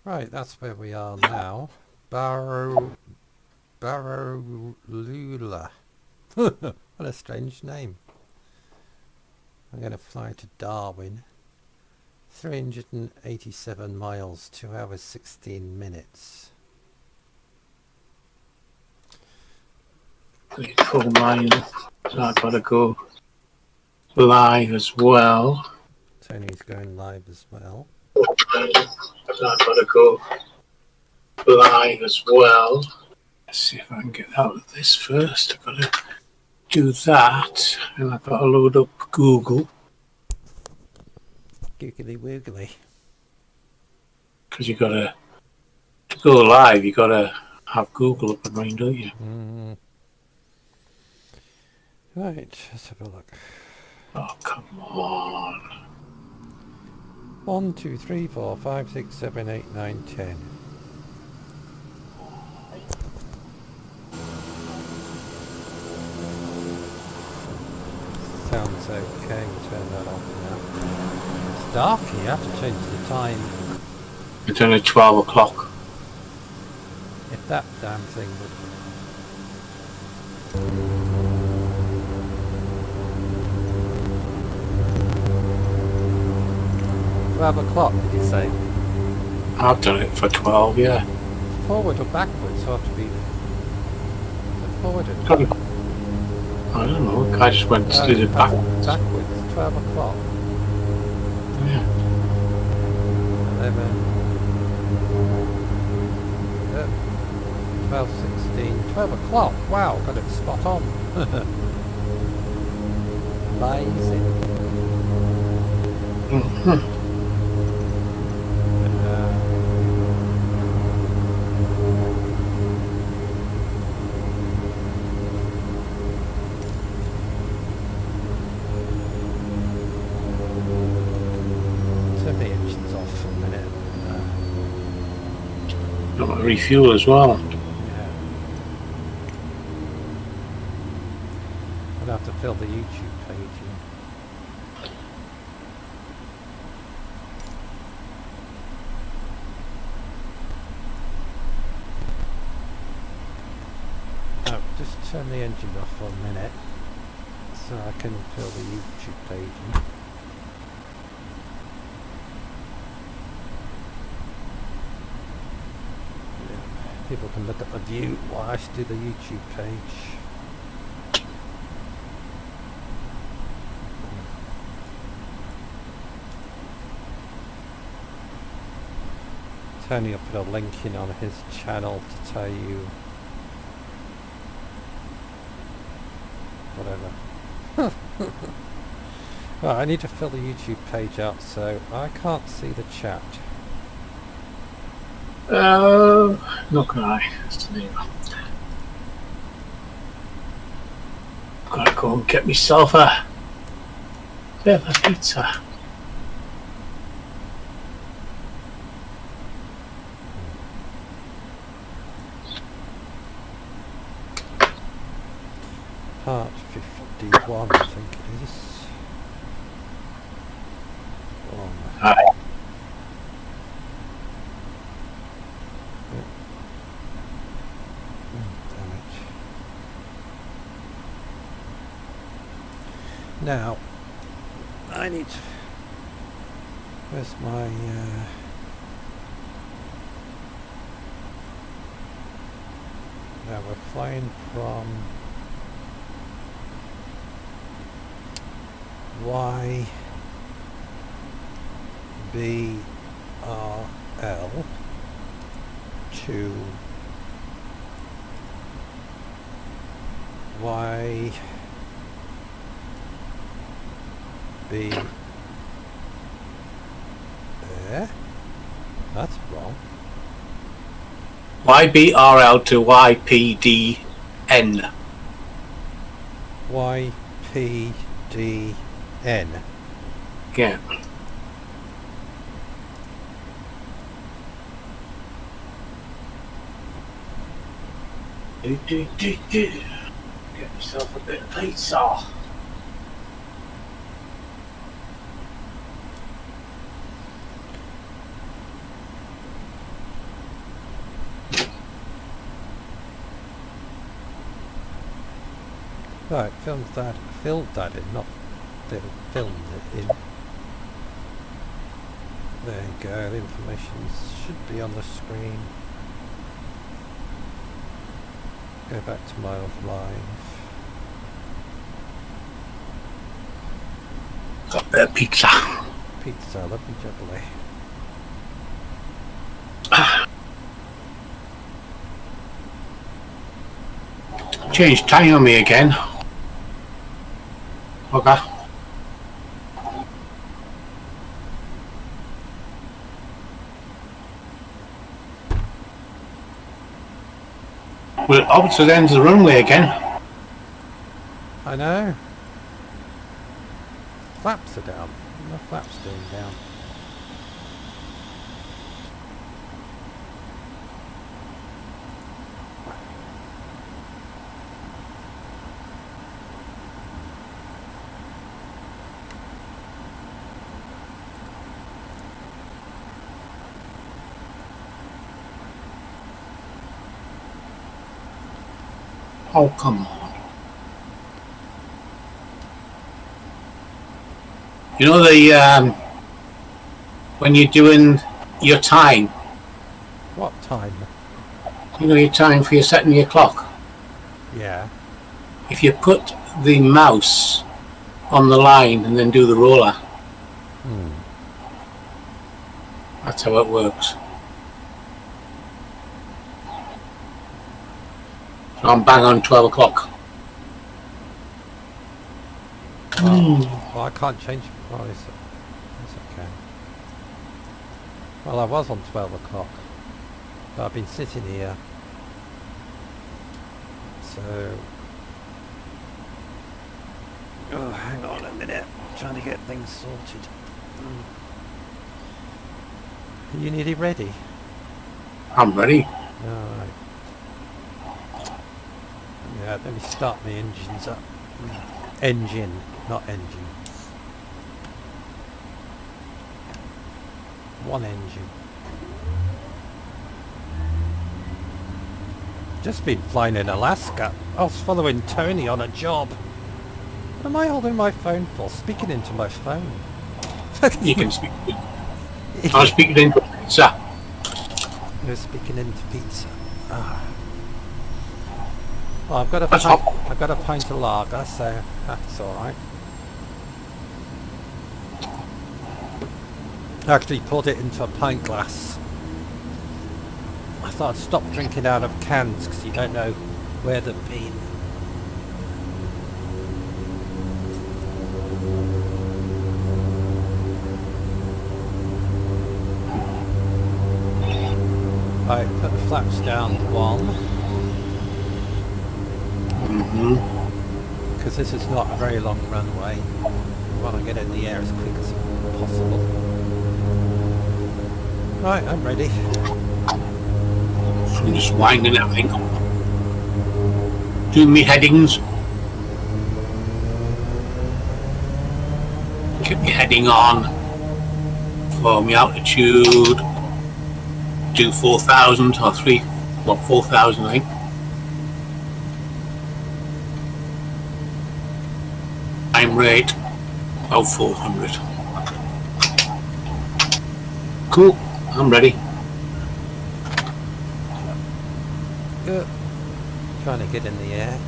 Right, that's where we are now. Barolula. What a strange name. I'm going to fly to Darwin. 387 miles, 2 hours 16 minutes. Full mine. So I've got to go live as well. Tony's going live as well. So I've got to go live as well. Let's see if I can get out of this first. I've got to do that, and I've got to load up Google. Googly woogly. Because you've got to go live, you've got to have Google up and running, don't you? Right, let's have a look. Oh, come on. 1, 2, 3, 4, 5, 6, 7, 8, 9, 10. Sounds okay, we'll turn that off now. It's dark here, I have to change the time. It's only 12 o'clock. If that damn thing would... 12 o'clock, did you say? I've done it for 12, yeah. Forward or backwards, so I have to be... Forward or... I don't know, I just went to do it backwards. Backwards, 12 o'clock. Yeah. 11... 12, 16, 12 o'clock. Wow, got it spot on. Amazing. Turn the engines off for a minute. Got to refuel as well. I'll have to fill the YouTube page in. Oh, just turn the engine off for a minute so I can fill the YouTube page in. People can look at the view while I do the YouTube page. Tony will put a link in on his channel to tell you whatever. Right, I need to fill the YouTube page out so I can't see the chat. Not can I. I've got to go and get myself a bit of a pizza. Part 51, I think it is. Oh, Hi. damn it. Now, I need to... Where's my... Now we're flying from... YBRL to That's wrong. YBRL to YPDN. YPDN. Yeah. Get yourself a bit of pizza. Right, filled that in, not filmed it in. There you go, the information should be on the screen. Go back to my old live. Got a bit of pizza. Pizza, lovely jubbly. Change time on me again. Okay. Well, opposite ends of the runway again. I know. Flaps are down. The flaps doing down. Oh, come on. You know the when you're doing your time, What time? you know your time for your setting your clock. Yeah. If you put the mouse on the line and then do the roller, that's how it works. So I'm bang on 12 o'clock. Well, I can't change. Oh, it's okay. Well, I was on 12 o'clock, but I've been sitting here. So, oh, hang on a minute. Trying to get things sorted. Are you nearly ready? I'm ready. Alright. Yeah, let me start my engines up. Engine, not engine. One engine. Just been flying in Alaska. I was following Tony on a job. What am I holding my phone for? Speaking into my phone. You can speak. I'm speaking into pizza. You're speaking into pizza. Ah. Well, I've got a pint of lager, so that's all right. I actually poured it into a pint glass. I thought I'd stop drinking out of cans because you don't know where they've been. Right, put the flaps down one. Because this is not a very long runway. I want to get in the air as quick as possible. Right, I'm ready. I'm just winding everything up. Doing me headings. Get me heading on. For my altitude. Do 4,000 or 4,000 I think. Time rate about 400. Cool, I'm ready. Good. Trying to get in the air.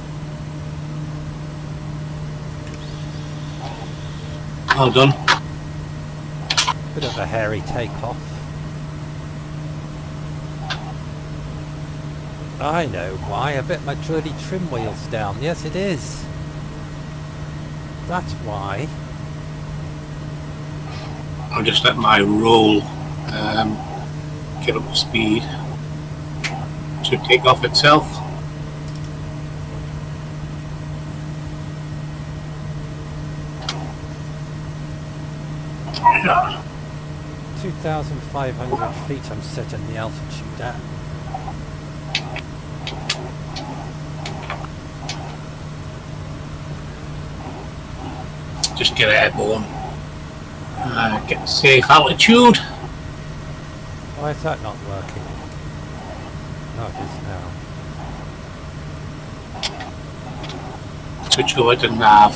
Well done. Bit of a hairy takeoff. I know why. I bet my truly trim wheel's down. Yes, it is. That's why. I'll just let my roll get up to speed. Should take off itself. Yeah. 2,500 feet I'm setting the altitude at. Just get airborne. Get safe altitude. Why is that not working? No, it is now. switch over to nav.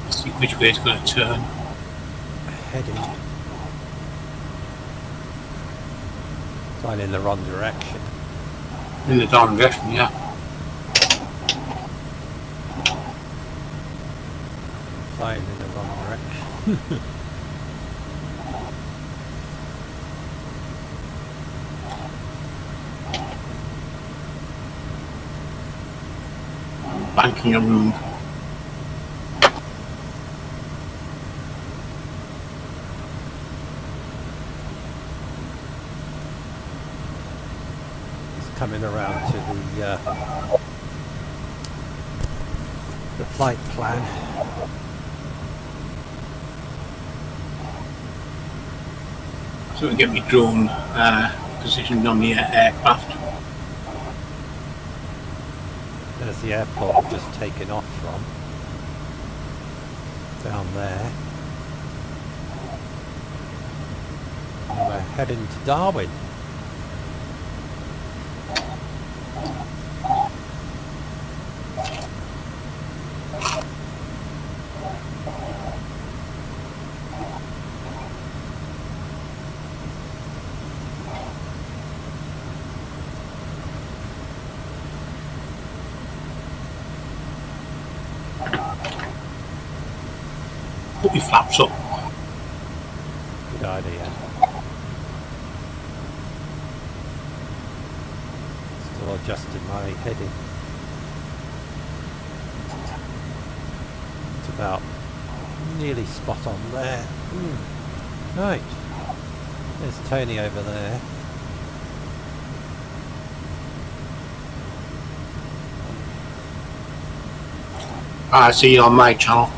See which way it's going to turn. Heading. Flying in the wrong direction. In the wrong direction, yeah. Flying in the wrong direction. Banking around. Coming around to the flight plan. So we get me drone positioned on the aircraft. There's the airport I've just taken off from. Down there. And we're heading to Darwin. Put your flaps up. Good idea. Still adjusting my heading. It's about nearly spot on there. Right. There's Tony over there. I see you on my channel.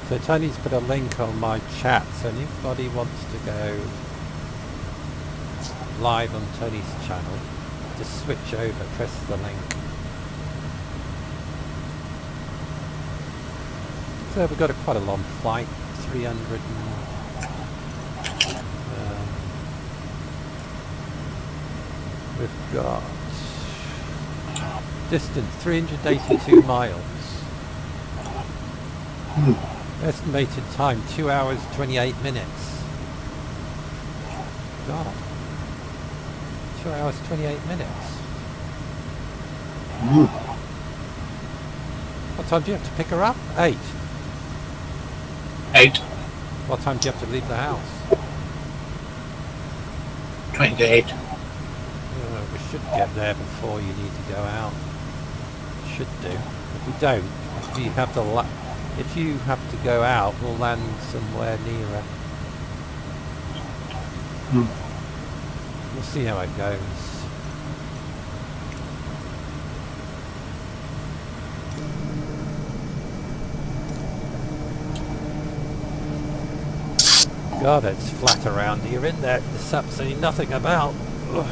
So Tony's put a link on my chat, so anybody wants to go live on Tony's channel, just switch over, press the link. So we've got quite a long flight, 300 and, we've got distance 382 miles. Estimated time 2 hours 28 minutes. God. 2 hours 28 minutes. What time do you have to pick her up? 8. 8. What time do you have to leave the house? 20 to 8. We should get there before you need to go out. Should do. If we don't, if you have to go out, we'll land somewhere nearer. We'll see how it goes. God, it's flat around here, isn't there? There's absolutely nothing about. Ugh.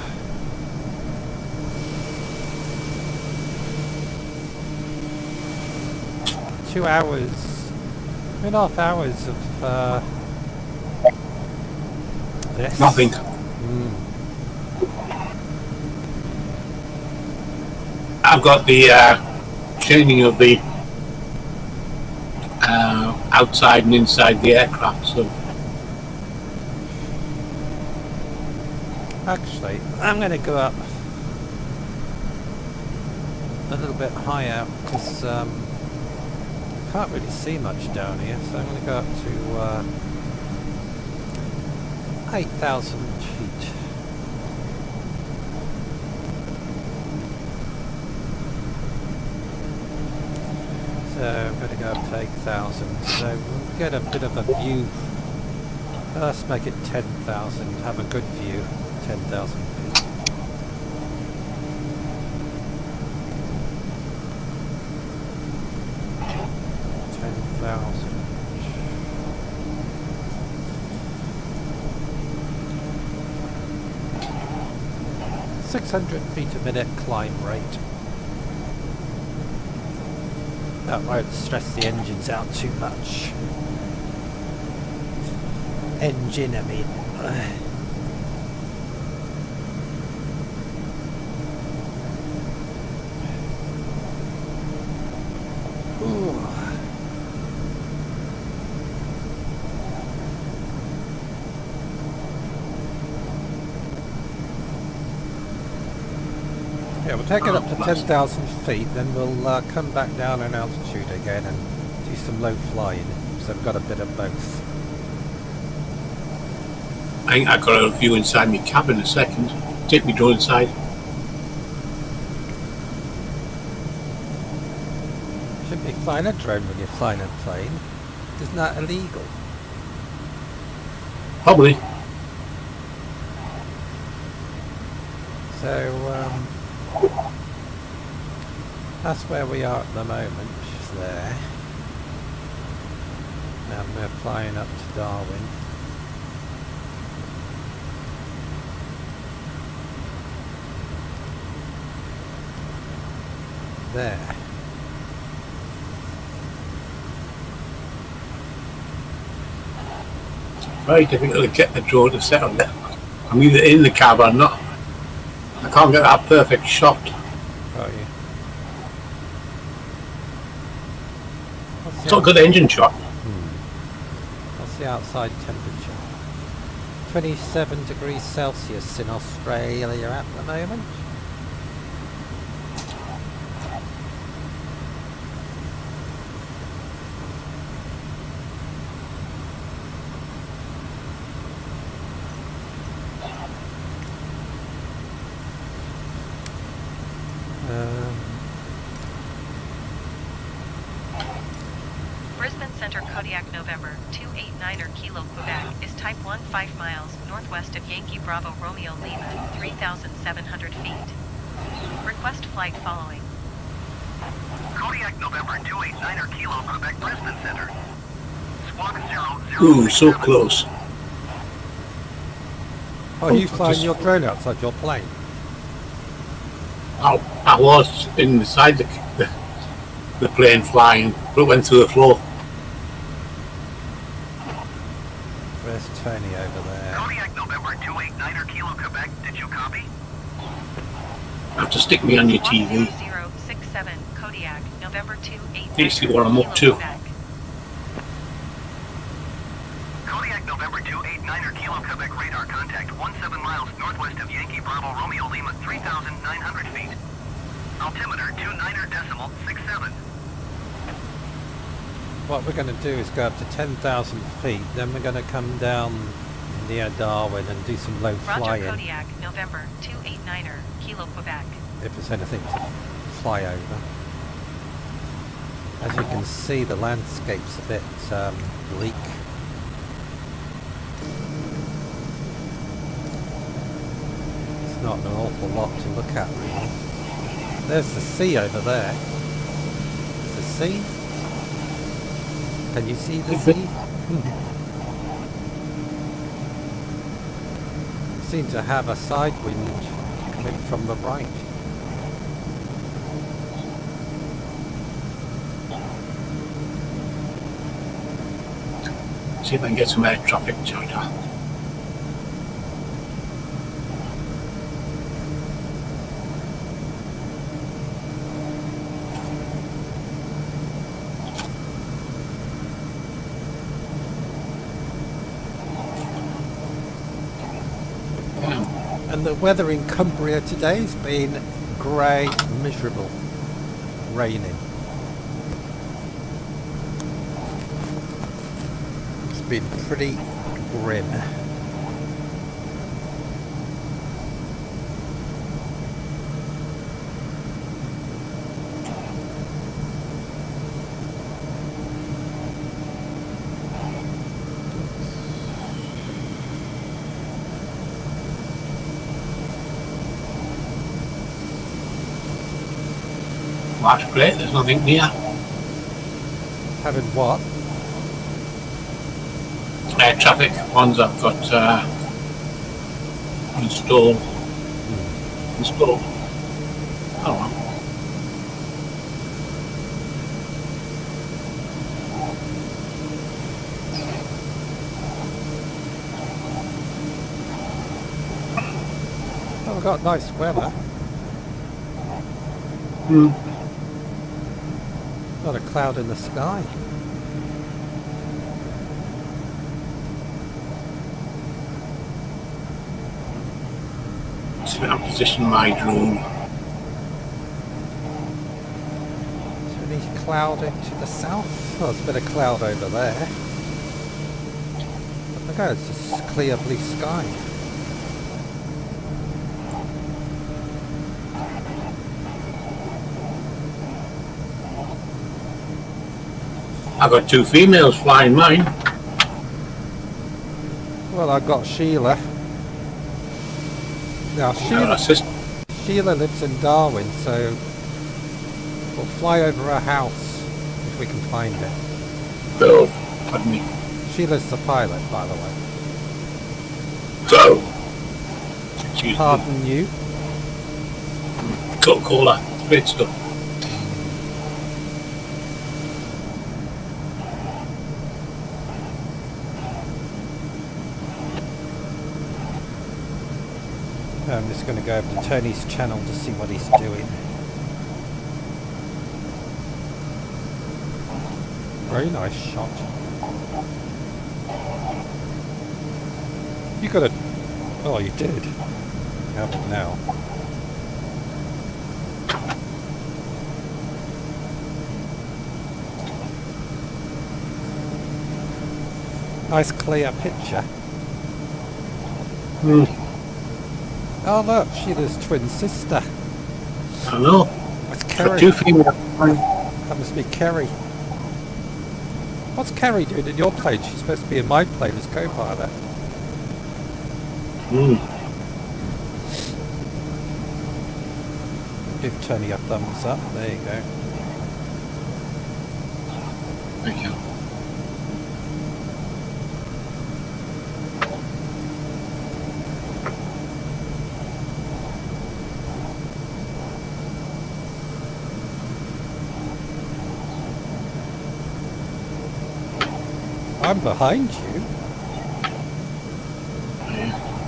Two hours, 2.5 hours of this. Nothing. I've got the changing of the outside and inside the aircraft, so actually I'm going to go up a little bit higher because can't really see much down here, so I'm going to go up to 8,000 feet. So I'm going to go up to 8,000, so we'll get a bit of a view. Let's make it 10,000, have a good view, 10,000 feet. 600 feet a minute climb rate. That won't stress the engines out too much. engine, I mean. Ooh. Yeah, we'll take it up to 10,000 feet, then we'll come back down in altitude again and do some low flying. So I've got a bit of both. I think I've got a view inside my cab in a second. Take me drone inside. Shouldn't be flying a drone when you're flying a plane. Isn't that illegal? Probably. So, that's where we are at the moment, there. Now we're flying up to Darwin. There. Very difficult to get the drone to settle there. I'm either in the cab or not. I can't get that perfect shot. Got you. It's not a good engine shot. What's the outside temperature? 27 degrees Celsius in Australia at the moment. Brisbane Centre Kodiak November 289er Kilo Quebec is type 1 5 miles northwest of Yankee Bravo Romeo Lima 3,700 feet. Request flight following. Kodiak November 289er Kilo Quebec Brisbane Centre. Squawk 00. Ooh, so close. Oh, are you flying your drone outside your plane? I was inside the plane flying, but it went through the floor. Where's Tony over there? Kodiak November 289er Kilo Quebec, did you copy? You have to stick me on your TV. 067 Kodiak November 289er You see what I'm up to. Kodiak November 289er Kilo Quebec radar contact 17 miles northwest of Yankee Bravo Romeo Lima 3,900 feet. Altimeter 29.67. What we're going to do is go up to 10,000 feet, then we're going to come down near Darwin and do some low Roger flying. Kodiak November 289er Kilo Quebec. If there's anything to fly over. As you can see, the landscape's a bit bleak. It's not an awful lot to look at, really. There's the sea over there. There's the sea. Can you see the sea? Seem to have a side wind coming from the right. See if I can get some air traffic data. And the weather in Cumbria today has been grey, miserable, raining. It's been pretty grim. That's great, there's nothing near. Having what? Air traffic ones I've got installed. Oh well. we've got nice weather. Not a cloud in the sky. So I'll position my drone. Is there any cloud to the south? Oh, there's a bit of cloud over there. But look, it's just clear blue sky. I've got 2 females flying mine. Well, I've got Sheila. Now, Sheila lives in Darwin, so we'll fly over her house if we can find it. Oh, pardon me. Sheila's the pilot, by the way. So, excuse Pardon you? me. Coca-Cola, great stuff. I'm just going to go over to Tony's channel to see what he's doing. Very nice shot. You got a... Oh, you did. How about now? Nice clear picture. Oh look, Sheila's twin sister. I know. That's Got Kerry. 2 females flying. That must be Kerry. What's Kerry doing in your plane? She's supposed to be in my plane as co-pilot. Give Tony a thumbs up. There you go. Thank you. I'm behind you.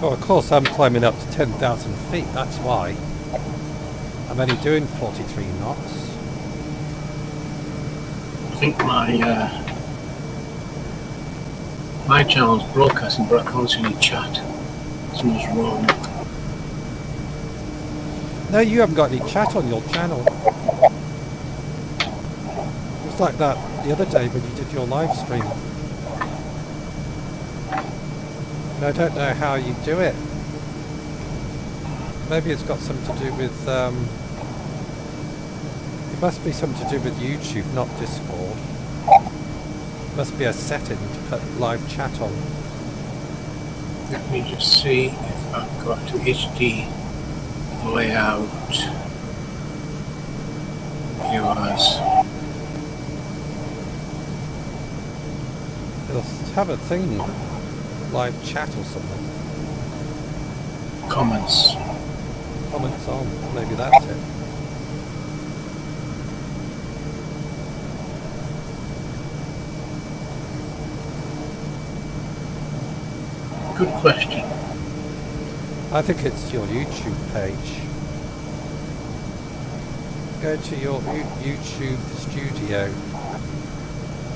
Oh, of course, I'm climbing up to 10,000 feet. That's why. I'm only doing 43 knots. I think my channel's broadcasting, but I can't see any chat. Something's wrong. No, you haven't got any chat on your channel. It was like that the other day when you did your live stream. And I don't know how you do it. Maybe it's got something to do with... it must be something to do with YouTube, not Discord. Must be a setting to put live chat on. Let me just see if I've got to HD layout viewers. It'll have a thing, live chat or something. Comments. Comments on, maybe that's it. Good question. I think it's your YouTube page. Go to your YouTube studio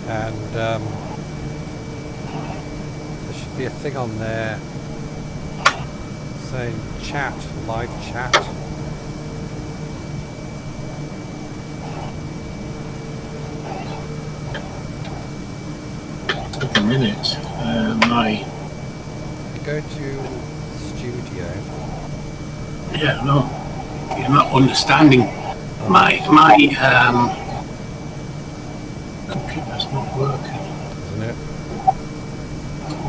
and there should be a thing on there saying chat, live chat. At the minute, Go to studio. yeah, no, you're not understanding. My computer's not working. Isn't it?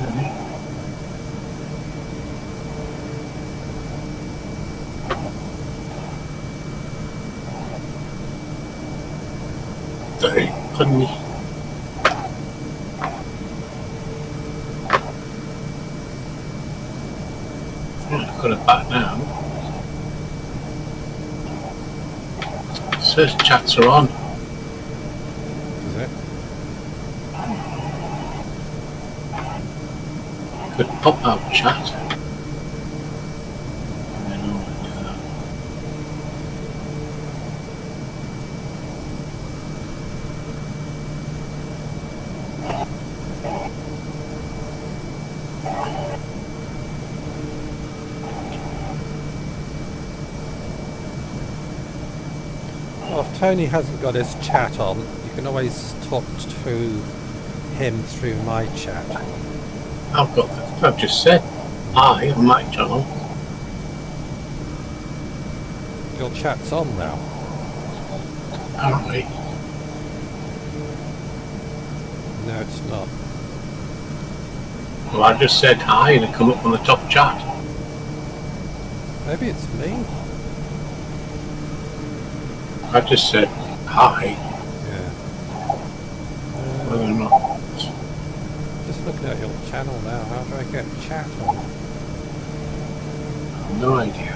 Really? Sorry, pardon me. I've got it back now. Says chats are on. Is it? Could pop out chat. I don't know. Well, if Tony hasn't got his chat on, you can always talk to him through my chat. I've just said hi on my channel. Your chat's on now. Apparently. No, it's not. Well, I just said hi and it come up on the top chat. Maybe it's me. I just said hi. Yeah. Whether or not. Just looking at your channel now. How do I get chat on? No idea.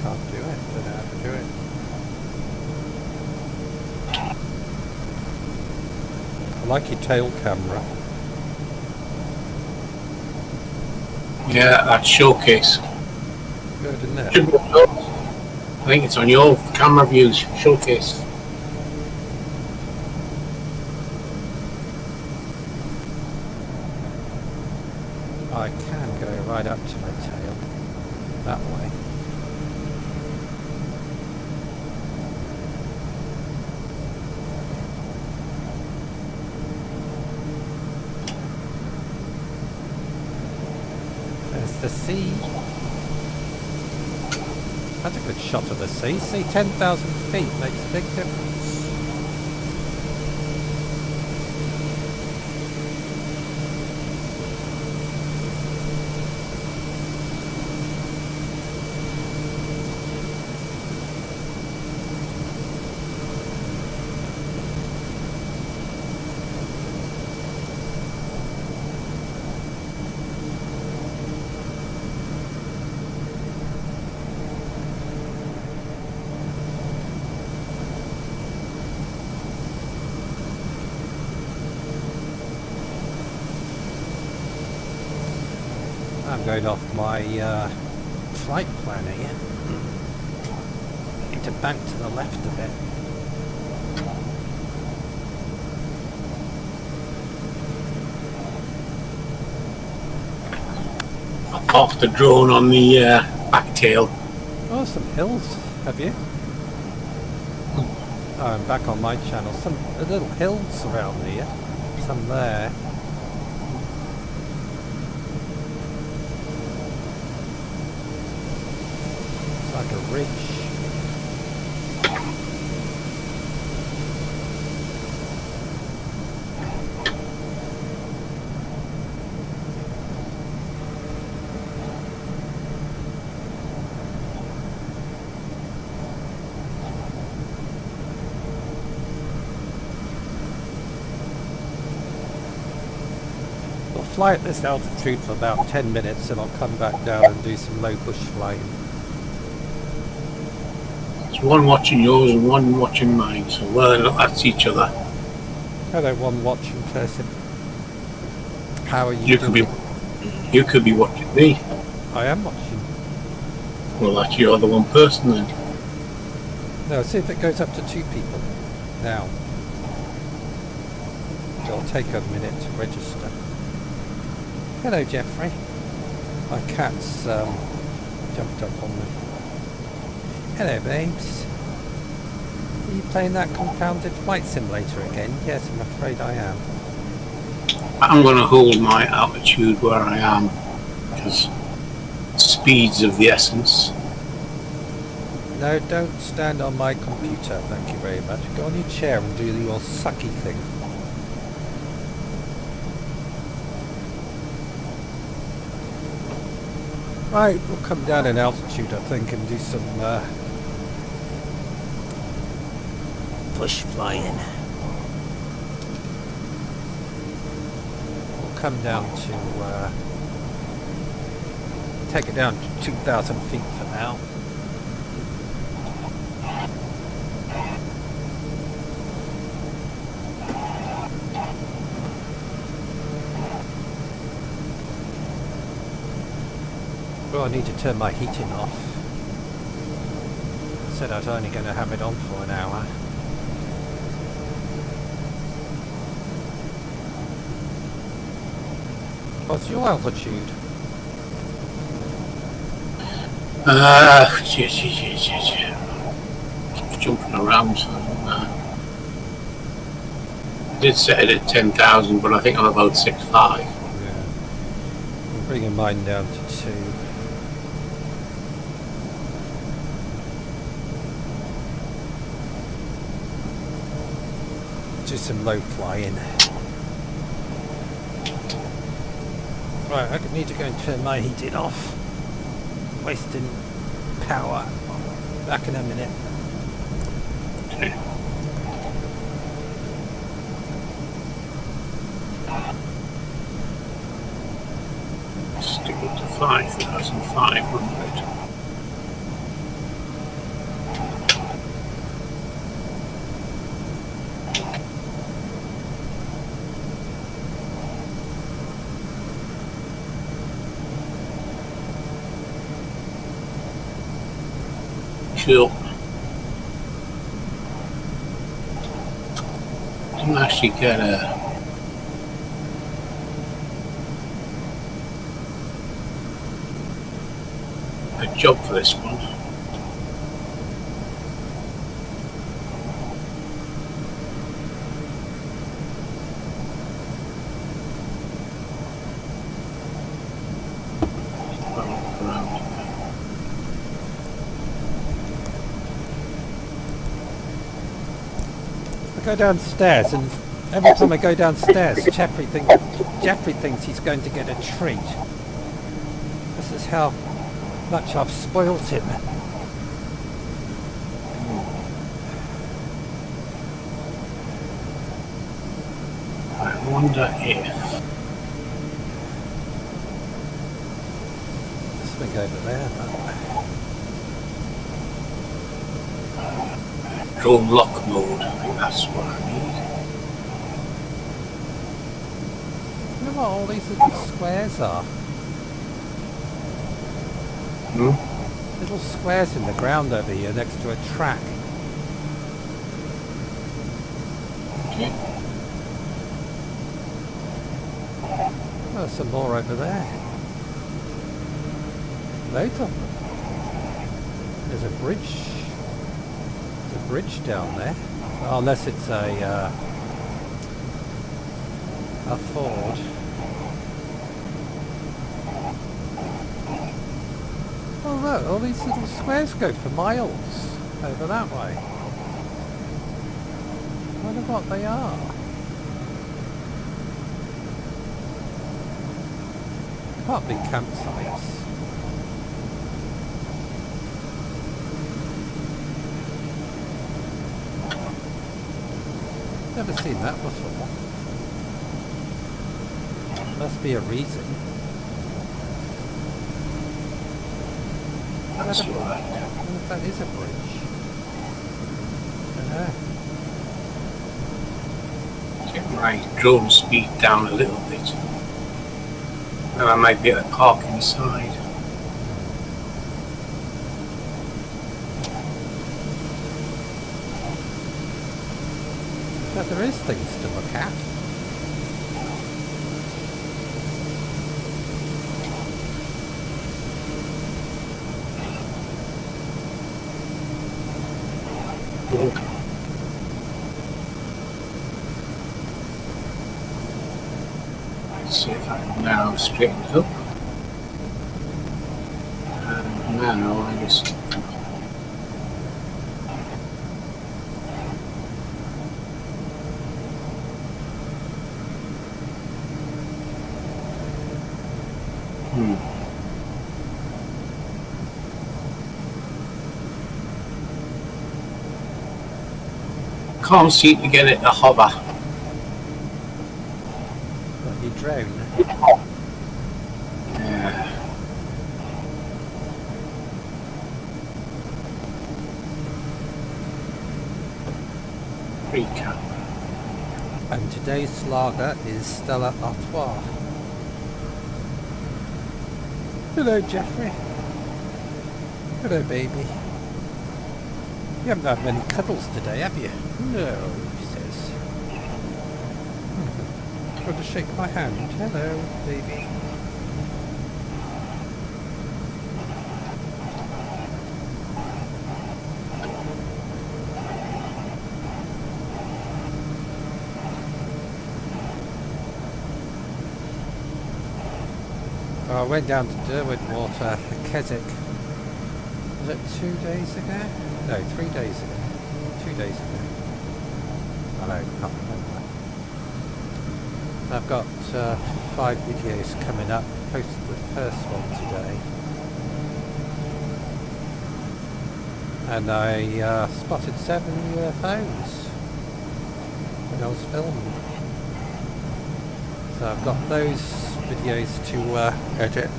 Can't do it. Don't know how to do it. I like your tail camera. Yeah, that showcase. Good, isn't it? Should be on yours. I think it's on your camera views showcase. I can go right up to my tail. That way. There's the sea. That's a good shot of the sea. See, 10,000 feet makes a big difference. I'm going off my flight plan here. Need to bank to the left a bit. I parked the drone on the back tail. Oh, some hills, have you? Oh, I'm back on my channel. Some little hills around here. Some there. Like a ridge. We'll fly at this altitude for about 10 minutes and I'll come back down and do some low bush flying. There's one watching yours and one watching mine, so whether or not that's each other. Hello, one watching person. How are you You doing? could be watching me. I am watching. Well, that's your other one person then. No, see if it goes up to 2 people. Now. It'll take a minute to register. Hello, Jeffrey. My cat's jumped up on me. Hello, babes. Are you playing that confounded flight simulator again? Yes, I'm afraid I am. I'm going to hold my altitude where I am because speed's of the essence. No, don't stand on my computer, thank you very much. Go on your chair and do your sucky thing. Right, we'll come down in altitude, I think, and do some bush flying. We'll come down to take it down to 2,000 feet for now. I need to turn my heating off. I said I was only going to have it on for an hour. What's your altitude? Keeps jumping around. So, I did set it at 10,000, but I think I'm about 6.5. Yeah. I'm bringing mine down to 2. Do some low flying. Right, I need to go and turn my heating off. Wasting power. Back in a minute. Okay. Stick it to 5,500. Cool. Didn't actually get a job for this one. I go downstairs, and every time I go downstairs, Jeffrey thinks he's going to get a treat. This is how much I've spoilt him. I wonder if Something over there. drone lock mode. I think that's what I need. Look at what all these little squares are. Little squares in the ground over here next to a track. Okay. Oh, there's some more over there. Loads of them. There's a bridge. There's a bridge down there. Oh, unless it's a ford. Oh look, all these little squares go for miles over that way. I wonder what they are. Can't be campsites. Never seen that before. Must be a reason. That's I right. wonder if that is a bridge. I don't know. Get my drone speed down a little bit. Now I might be able to park inside. But there is things to look at. Let's see if I can now straighten it up. And now I just can't seem to get it to hover. But you drone. Yeah. Recap. And today's lager is Stella Artois. Hello, Jeffrey. Hello, baby. You haven't had many cuddles today, have you? No, he says. Want to shake my hand? Hello, baby. I went down to Darwin water, Keswick. Was it 2 days ago? No, 3 days ago. 2 days ago. I don't, can't remember. I've got 5 videos coming up. Posted the first one today. And I spotted 7 UFOs when I was filming. So I've got those videos to edit.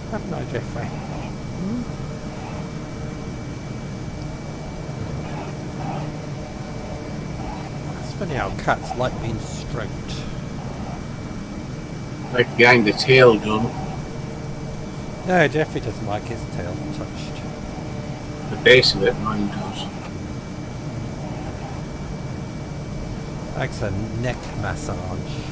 Haven't I, Jeffrey? It's funny how cats like being stroked. Like getting the tail done. No, Jeffrey doesn't like his tail touched. The base of it, mine does. Likes a neck massage.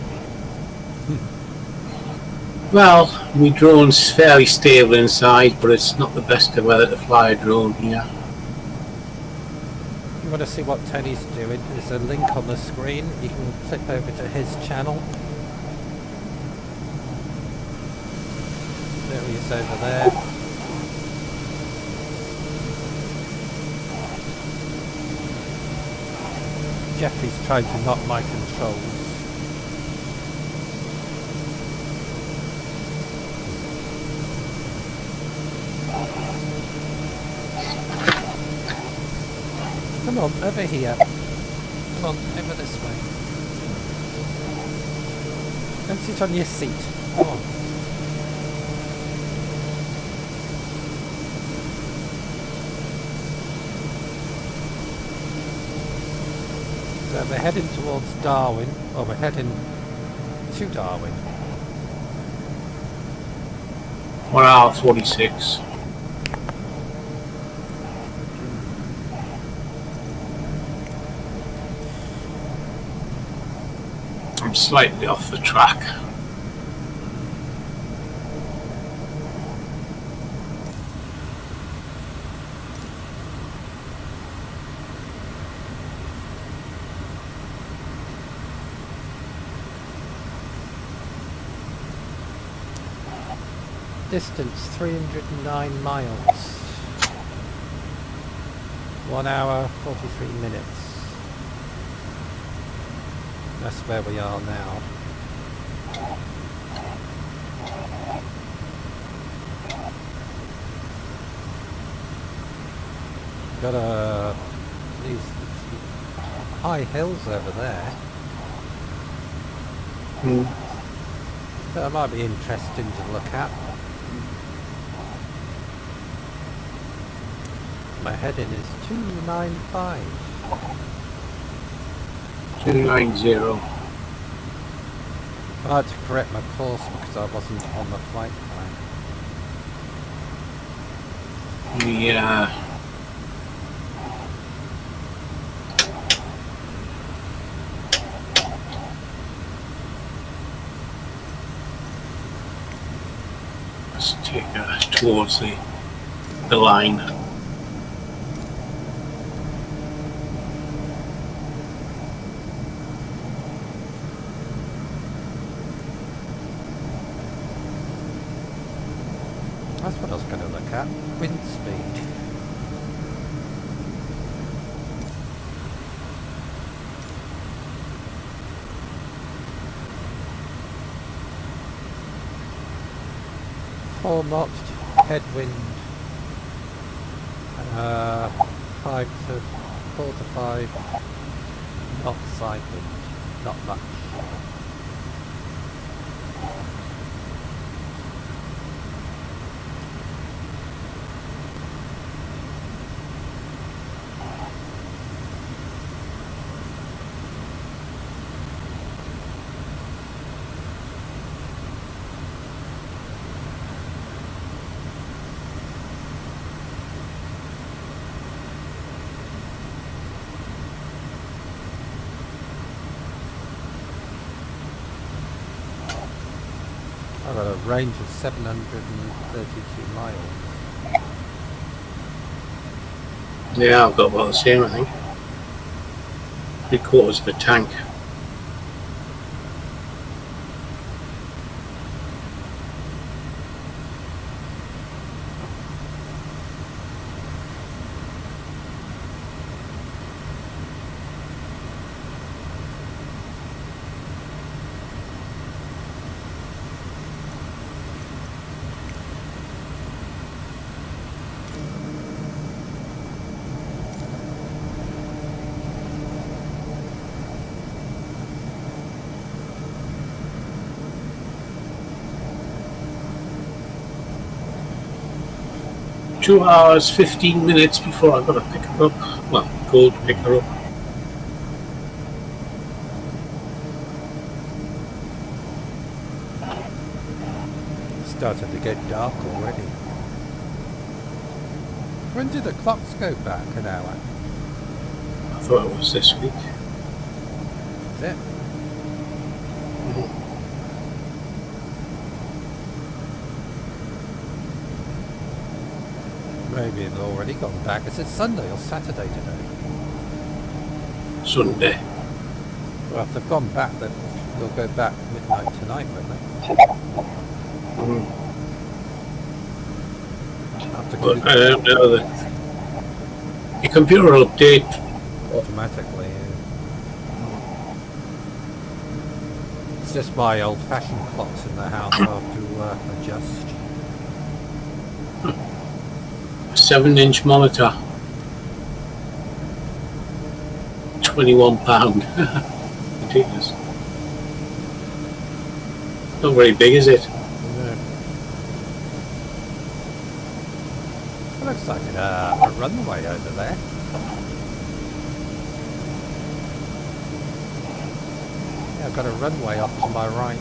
Well, my drone's fairly stable inside, but it's not the best of weather to fly a drone here. If you want to see what Tony's doing, there's a link on the screen. You can flip over to his channel. There he is over there. Jeffrey's trying to knock my controls. Come on, over here. Come on, over this way. Go sit on your seat. Come on. So we're heading towards Darwin. Well, we're heading to Darwin. 1 hour 46. I'm slightly off the track. Distance 309 miles. 1 hour 43 minutes. That's where we are now. Got these high hills over there. That might be interesting to look at. My heading is 295. 290. I had to correct my course because I wasn't on the flight plan. Yeah. Let's take her towards the line. That's what I was going to look at. Wind speed. Four knots headwind. 4 to 5 knots side wind. Not much. I've got a range of 732 miles. Yeah, I've got about the same, I think. 3/4 of a tank. Two hours, 15 minutes before I've got to pick her up. Well, go to pick her up. Started to get dark already. When did the clocks go back an hour? I thought it was this week. Is it? Maybe it's already gone back. Is it Sunday or Saturday today? Sunday. Well, if they've gone back, then they'll go back midnight tonight, won't they? But I don't know that your computer will update automatically. It's just my old-fashioned clocks in the house. I'll have to adjust. a 7-inch monitor. £21. Ridiculous. Not very big, is it? It looks like a runway over there. Yeah, I've got a runway off to my right.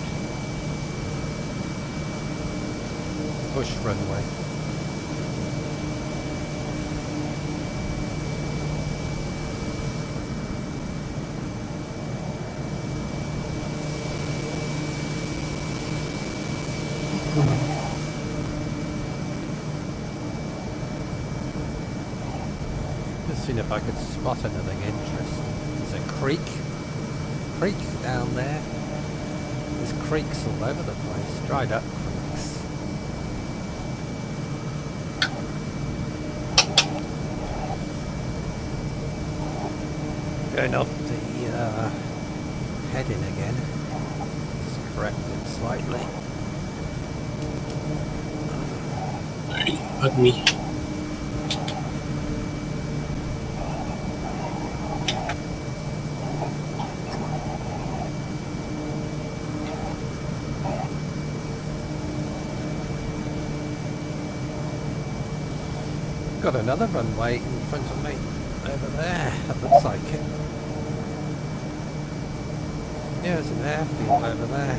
Bush runway. Seeing if I could spot anything interesting. There's a creek down there. There's creeks all over the place, dried up creeks. Going off the heading again. Just correct it slightly. Pardon me. Got another runway in front of me over there. That looks like it. Yeah, there's an airfield over there.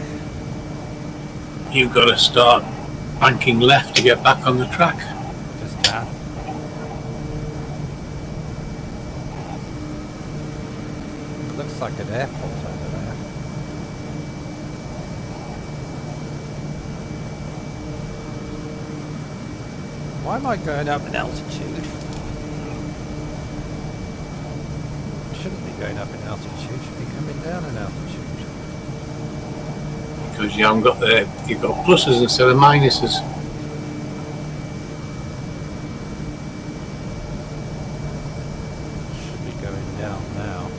You've got to start banking left to get back on the track. Just that. It looks like an airport over there. Why am I going up in altitude? Shouldn't be going up in altitude, should be coming down in altitude. Because you haven't got you've got pluses instead of minuses. Should be going down now.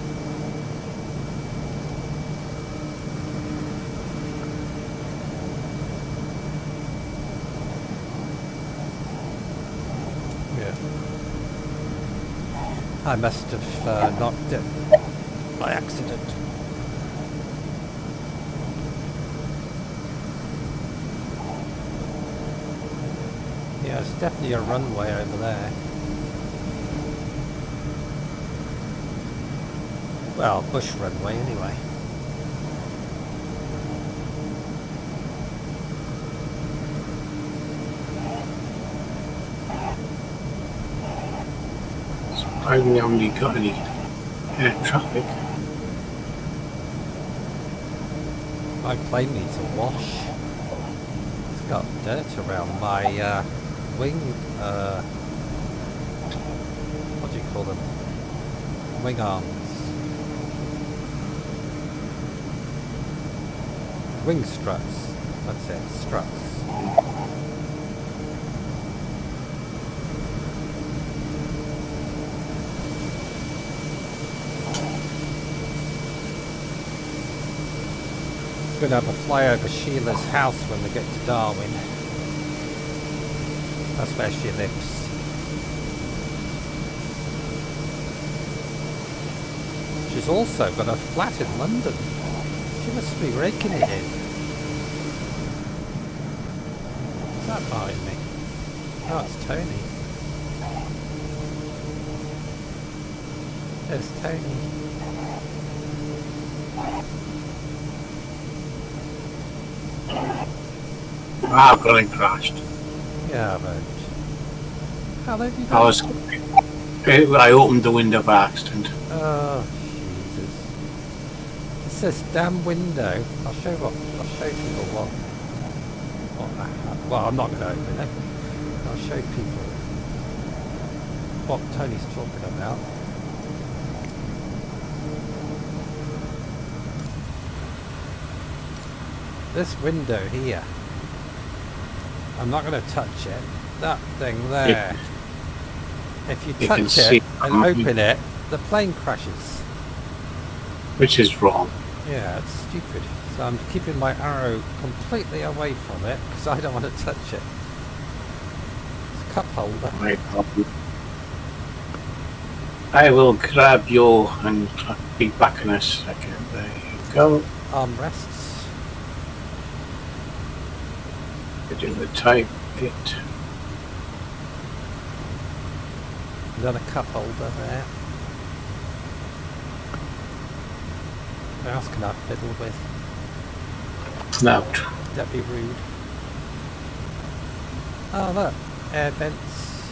I must have knocked it by accident. Yeah, it's definitely a runway over there. Well, bush runway anyway. I haven't really got any air traffic. My plane needs a wash. Got dirt around my wing, what do you call them? Wing arms. Wing struts. That's it, struts. We're going to have a fly over Sheila's house when we get to Darwin. That's where she lives. She's also got a flat in London. She must be raking it in. What's that behind me? Oh, it's Tony. There's Tony. I've got it crashed. Yeah, but how did you do? I opened the window by accident. Oh, Jesus. It says damn window. I'll show people what well, I'm not going to open it. I'll show people what Tony's talking about. This window here. I'm not going to touch it. That thing there. If you touch it and open it, the plane crashes. Which is wrong. Yeah, it's stupid. So I'm keeping my arrow completely away from it because I don't want to touch it. It's a cup holder. I will grab your and I'll be back in a second. There you go. Armrests. Do the type bit. Another cup holder there. What else can I fiddle with? No. That'd be rude. Oh look, air vents.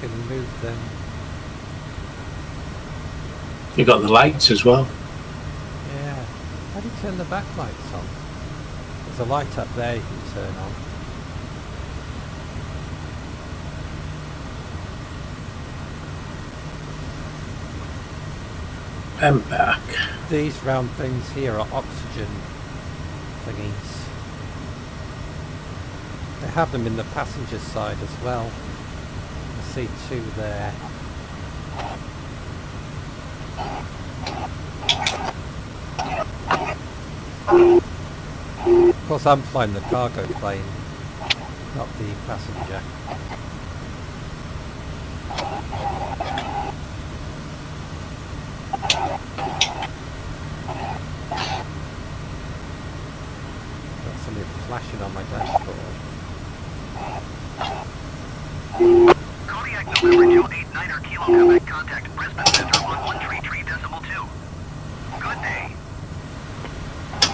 You can move them. You got the lights as well. Yeah. How do you turn the backlights on? There's a light up there you can turn on. And back. These round things here are oxygen thingies. They have them in the passenger side as well. I see two there. Of course I'm flying the cargo plane, not the passenger. Got something flashing on my dashboard. Kodiak November 289er Kilo Quebec, contact Brisbane Center on 133.2. Good day.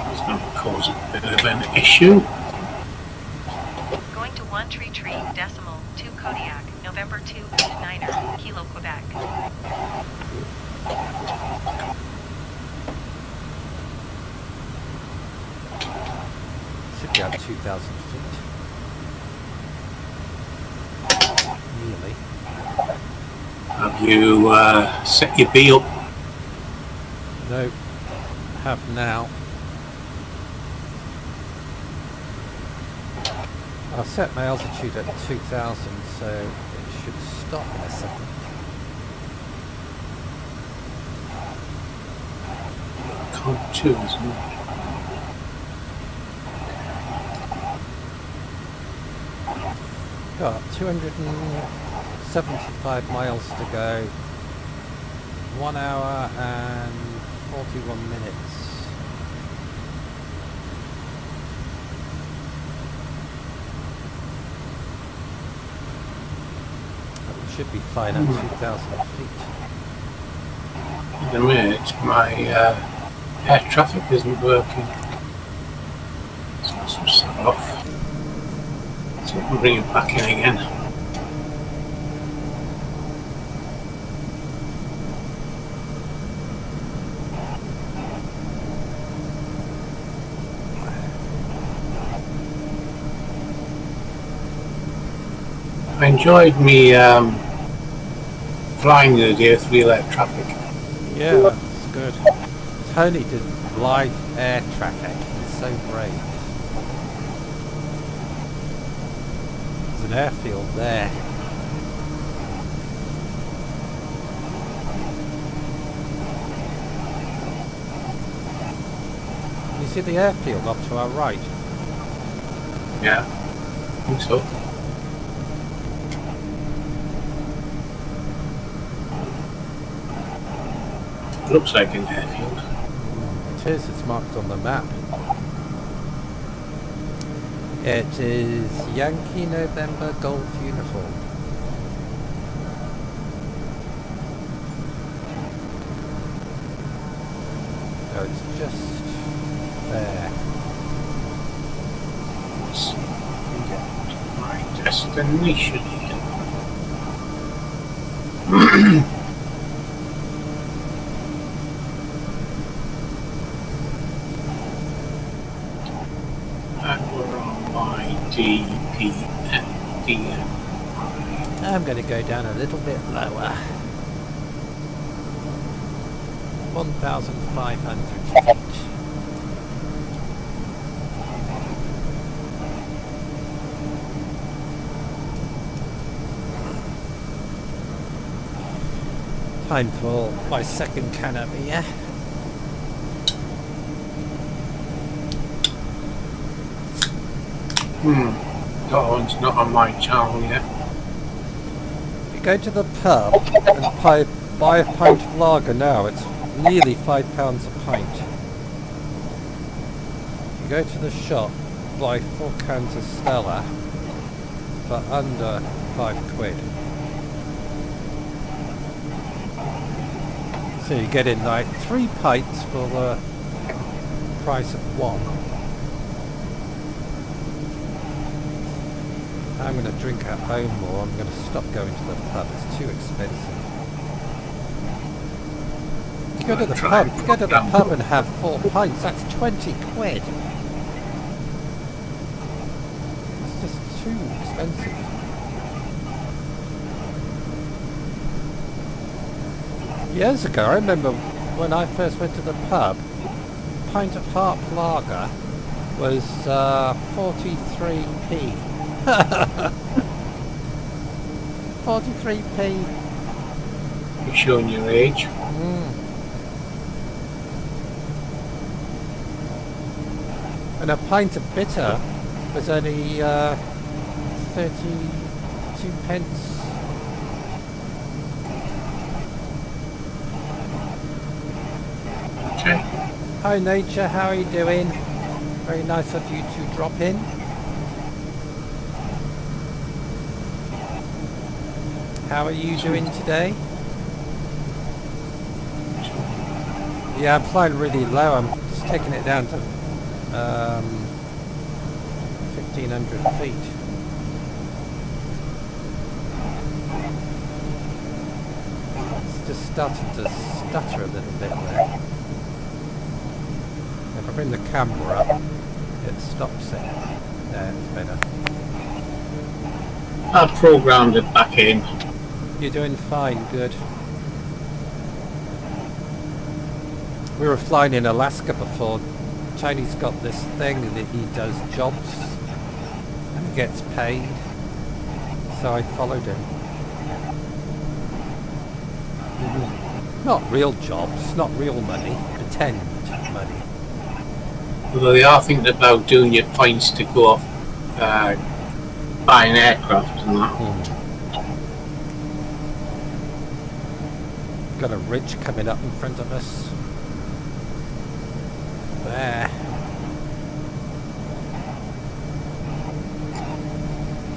It's going to cause a bit of an issue. Going to 133.2 Kodiak, November 289er, Kilo Quebec. Should be up 2,000 feet. Nearly. Have you set your B up? No, have now. I'll set my altitude at 2,000, so it should stop in a second. Can't choose, isn't it? Got 275 miles to go. 1 hour and 41 minutes. Should be fine at 2,000 feet. At the minute, my air traffic isn't working. So I'll switch that off. So I can bring it back in again. I enjoyed me flying the day through that traffic. Yeah, that's good. Tony did live air traffic. He's so brave. There's an airfield there. You see the airfield off to our right? Yeah, I think so. Looks like an airfield. It is, it's marked on the map. It is Yankee November Golf uniform. So it's just there. Let's see if we can get to my destination here. And we're on YPDN. I'm going to go down a little bit lower. 1,500 feet. Time for my second can of beer. That one's not on my channel yet. If you go to the pub and buy a pint of lager now, it's nearly £5 a pint. If you go to the shop, buy 4 cans of Stella for under £5. So you get in like 3 pints for the price of 1. I'm going to drink at home more. I'm going to stop going to the pub. It's too expensive. You go to the pub and have 4 pints. That's 20 quid. It's just too expensive. Years ago, I remember when I first went to the pub, a pint of Harp Lager was 43p. 43p. You're showing your age. And a pint of bitter was only 32 pence. Okay. Hi Nature, how are you doing? Very nice of you to drop in. How are you doing today? Yeah, I'm flying really low. I'm just taking it down to 1,500 feet. It's just starting to stutter a little bit there. If I bring the camera up, it stops it. There, it's better. I programmed it back in. You're doing fine, good. We were flying in Alaska before. Tony's got this thing that he does jobs and gets paid. So I followed him. Not real jobs, not real money, pretend money. Although they are thinking about doing your points to go off buying aircraft and that. Got a ridge coming up in front of us. There.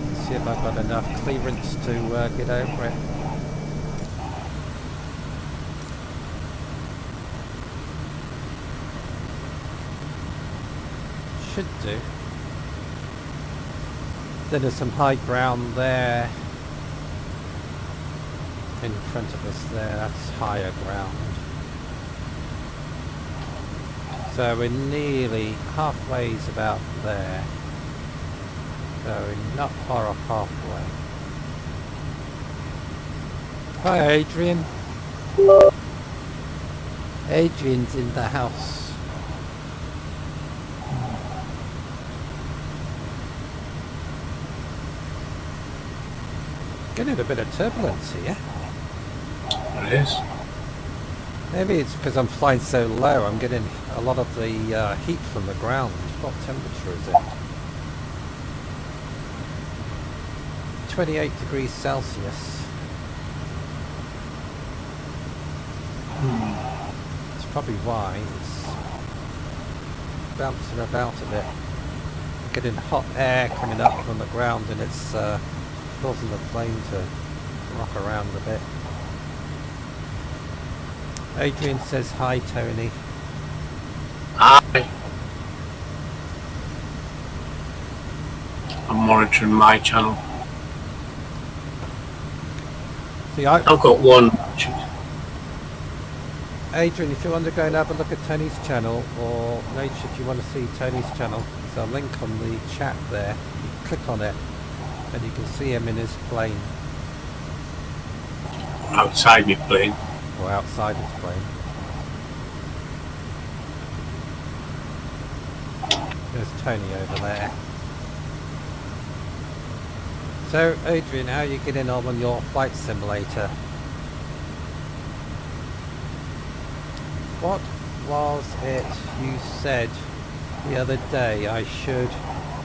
Let's see if I've got enough clearance to get over it. Should do. Then there's some high ground there. In front of us there, that's higher ground. So we're nearly halfway's about there. So we're not far off halfway. Hi, Adrian. Adrian's in the house. Getting a bit of turbulence here. It is. Maybe it's because I'm flying so low, I'm getting a lot of the heat from the ground. What temperature is it? 28 degrees Celsius. That's probably why it's bouncing about a bit. Getting hot air coming up from the ground and it's causing the plane to rock around a bit. Adrian says hi, Tony. Hi. I'm monitoring my channel. See, I've got one. Adrian, if you want to go and have a look at Tony's channel, or Nate, if you want to see Tony's channel, there's a link on the chat there. You click on it and you can see him in his plane. Outside my plane. Or outside his plane. There's Tony over there. So, Adrian, how are you getting on your flight simulator? What was it you said the other day I should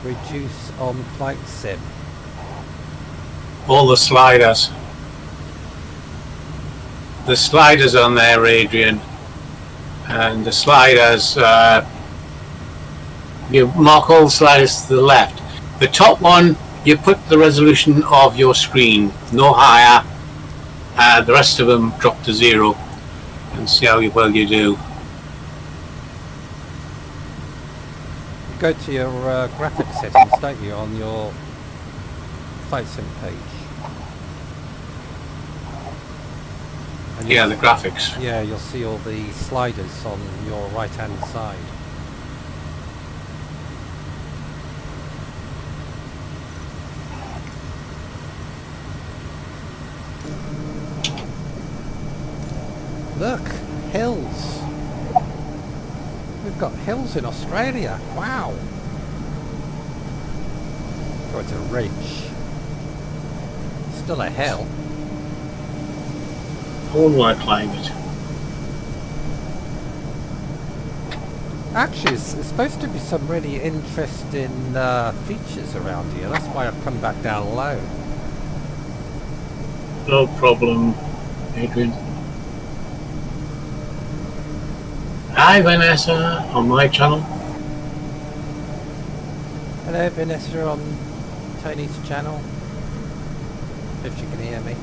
reduce on flight sim? All the sliders. The sliders on there, Adrian. And the sliders, you mark all the sliders to the left. The top one, you put the resolution of your screen, no higher. The rest of them drop to 0. And see how well you do. You go to your graphics settings, don't you, on your flight sim page? And Yeah, the graphics. Yeah, you'll see all the sliders on your right hand side. Look, hills. We've got hills in Australia. Wow. Oh, it's a ridge. Still a hill. I wouldn't want to climb it. Actually, it's supposed to be some really interesting features around here. That's why I've come back down low. No problem, Adrian. Hi, Vanessa, on my channel. Hello, Vanessa, on Tony's channel. If you can hear me.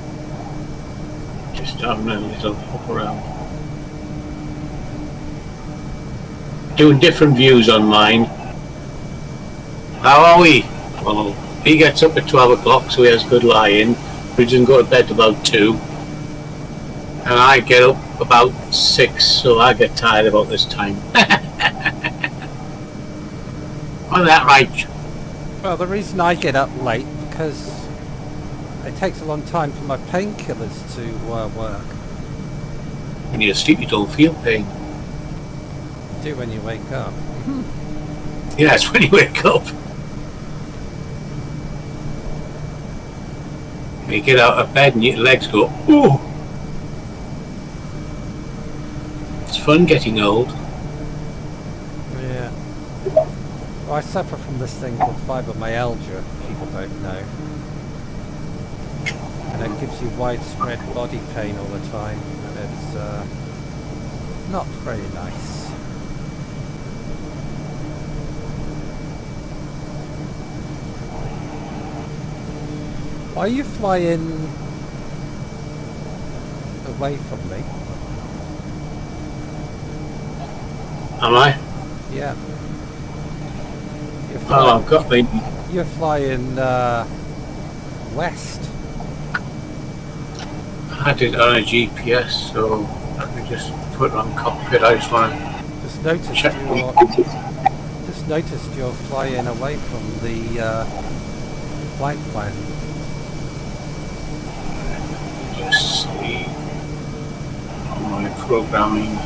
Just having a little hop around. Doing different views on mine. How are we? Well, he gets up at 12 o'clock, so he has good lie-in. We doesn't go to bed about 2. And I get up about 6, so I get tired about this time. Wasn't that right? Well, the reason I get up late, because it takes a long time for my painkillers to work. When you're asleep, you don't feel pain. You do when you wake up. Yeah, it's when you wake up. You get out of bed and your legs go, ooh. It's fun getting old. Yeah. Well, I suffer from this thing called fibromyalgia, if people don't know. And it gives you widespread body pain all the time, and it's not very nice. Why are you flying away from me? Am I? Yeah. Oh, I've got the... You're flying west. I had it on a GPS, so let me just put it on cockpit. I just want to Just noticed check. you're flying away from the flight plan. Just see on my programming.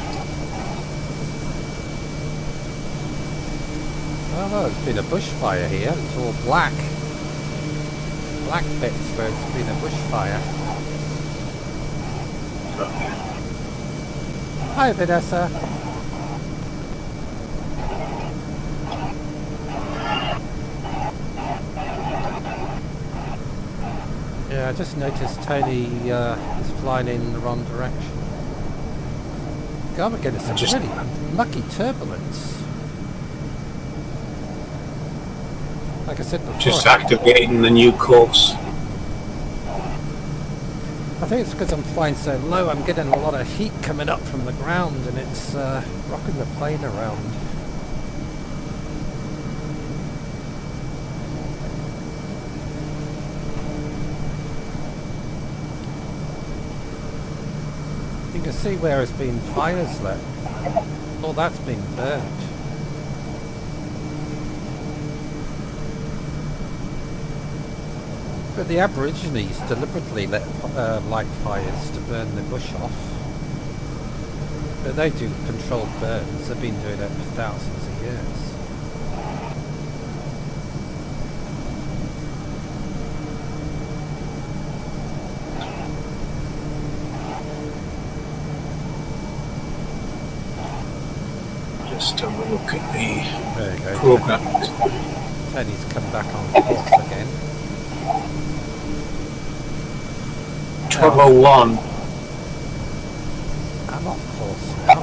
Oh, no, it's been a bushfire here. It's all black. Black bits where it's been a bushfire. Hi, Vanessa. Yeah, I just noticed Tony is flying in the wrong direction. God, we're getting some really mucky turbulence. Like I said before. Just activating the new course. I think it's because I'm flying so low, I'm getting a lot of heat coming up from the ground and it's rocking the plane around. You can see where it's been fires lit. Oh, that's been burnt. But the Aborigines deliberately light fires to burn the bush off. But they do controlled burns. They've been doing it for thousands of years. Just have a look at the There you go. program. Tony's come back on course again. 1201. I'm off course now.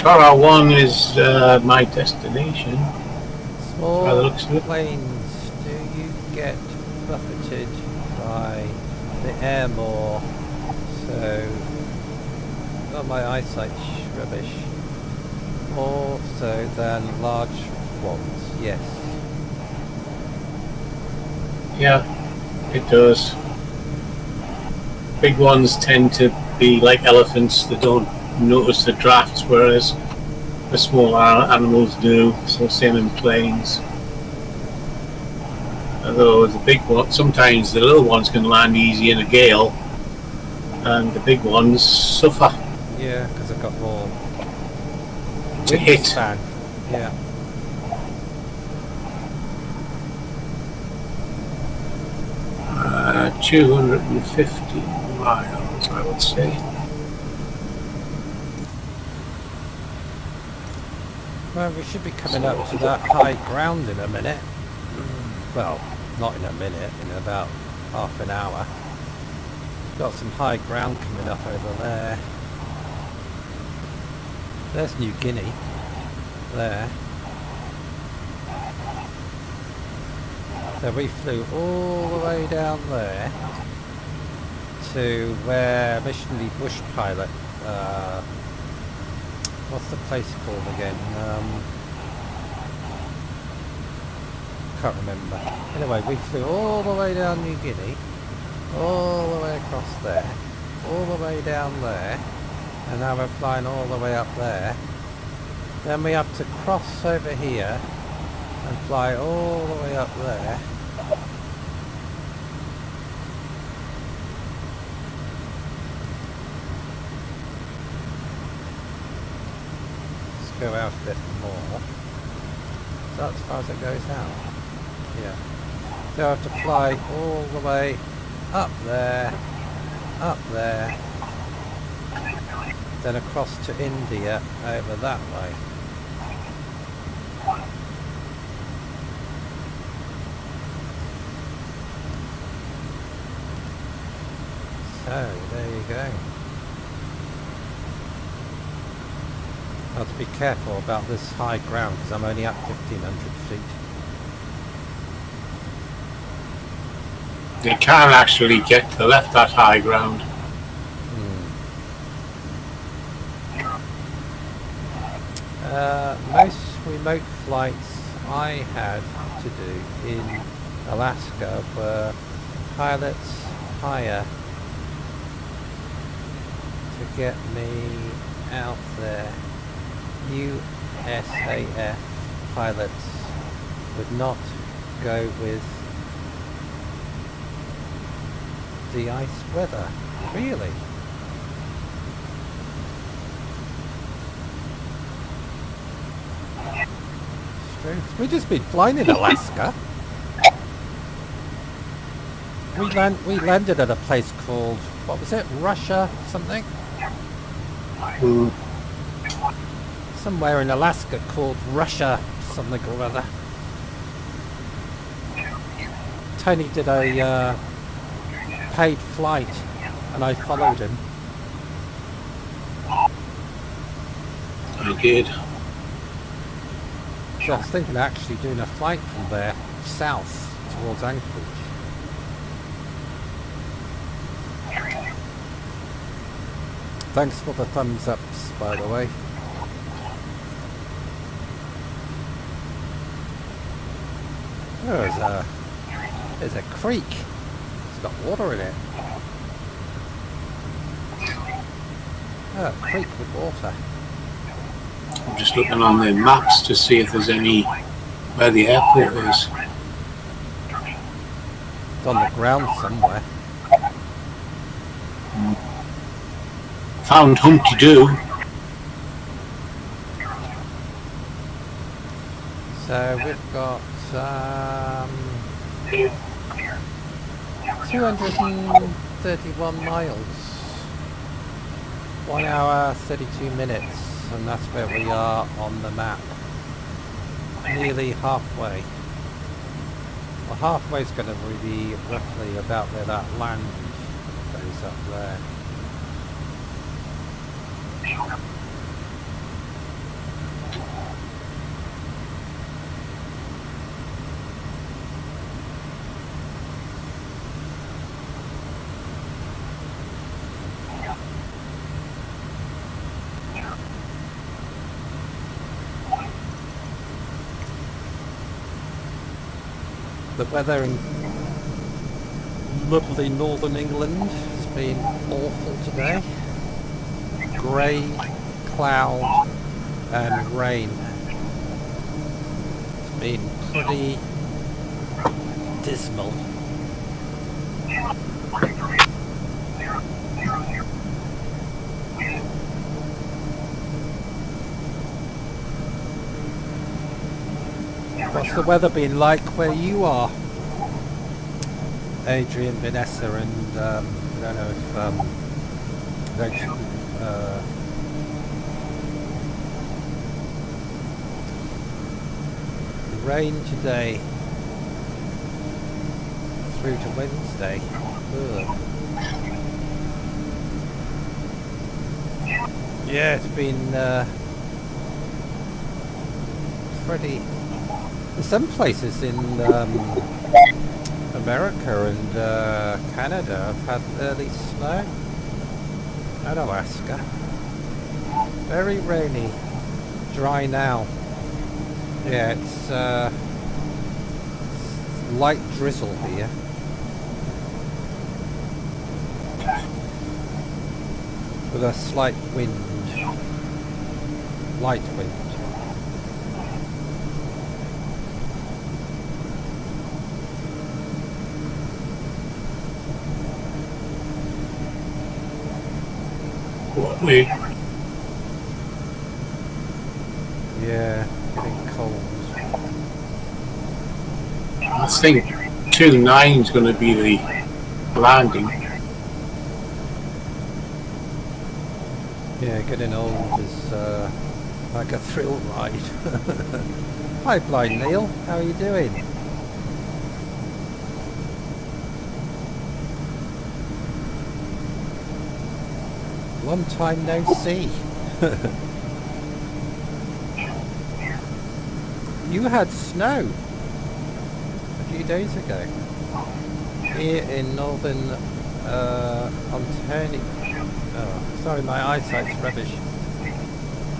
1201 is my destination. Small By the looks of it. planes, do you get buffeted by the air more? So, oh, my eyesight's rubbish. More so than large ones, yes. Yeah, it does. Big ones tend to be like elephants. They don't notice the drafts, whereas the smaller animals do. So same in planes. Although the big one, sometimes the little ones can land easy in a gale, and the big ones suffer Yeah, because I've got more to hit. wingspan. Yeah. 250 miles, I would say. Well, we should be coming up to that high ground in a minute. Well, not in a minute, in about half an hour. Got some high ground coming up over there. There's New Guinea. There. So we flew all the way down there to where missionary bush pilot, what's the place called again? Can't remember. Anyway, we flew all the way down New Guinea, all the way across there, all the way down there, and now we're flying all the way up there. Then we have to cross over here and fly all the way up there. Let's go out a bit more. Is that as far as it goes out? Yeah. So I have to fly all the way up there, then across to India over that way. So, there you go. I have to be careful about this high ground because I'm only up 1,500 feet. They can actually get to left that high ground. Most remote flights I had to do in Alaska were pilots hire to get me out there. USAF pilots would not go with de-ice weather. Really? Strange. We've just been flying in Alaska. We landed at a place called, what was it? Russia something? Somewhere in Alaska called Russia something or other. Tony did a paid flight and I followed him. I did. So I was thinking of actually doing a flight from there south towards Anchorage. Thanks for the thumbs ups, by the way. Oh, there's a creek. It's got water in it. Oh, a creek with water. I'm just looking on the maps to see if there's any where the airport is. It's on the ground somewhere. Found Humpty Doo. So we've got 231 miles. 1 hour 32 minutes, and that's where we are on the map. Nearly halfway. Well, halfway's going to be roughly about where that land goes up there. The weather in lovely northern England has been awful today. Grey, cloud and rain. It's been pretty dismal. What's the weather been like where you are? Adrian, Vanessa and I don't know if the rain today through to Wednesday. Ugh. Yeah, it's been pretty. Some places in America and Canada have had early snow. And Alaska. Very rainy. Dry now. Yeah, it's light drizzle here. With a slight wind. Light wind. We Yeah, getting cold. I think 2.9 is going to be the landing. Yeah, getting old is like a thrill ride. Hi Blind Neil, how are you doing? Long time no see. You had snow a few days ago here in northern Ontario. Oh, sorry, my eyesight's rubbish.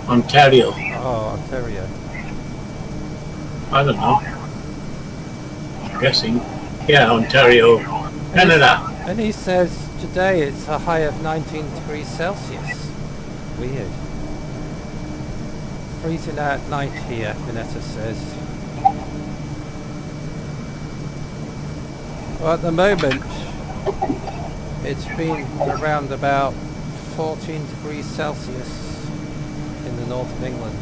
Ontario. Oh, Ontario. I don't know. I'm guessing. Yeah, Ontario, Canada. And he says today it's a high of 19 degrees Celsius. Weird. Freezing out at night here, Vanessa says. Well, at the moment, It's been around about 14 degrees Celsius in the north of England.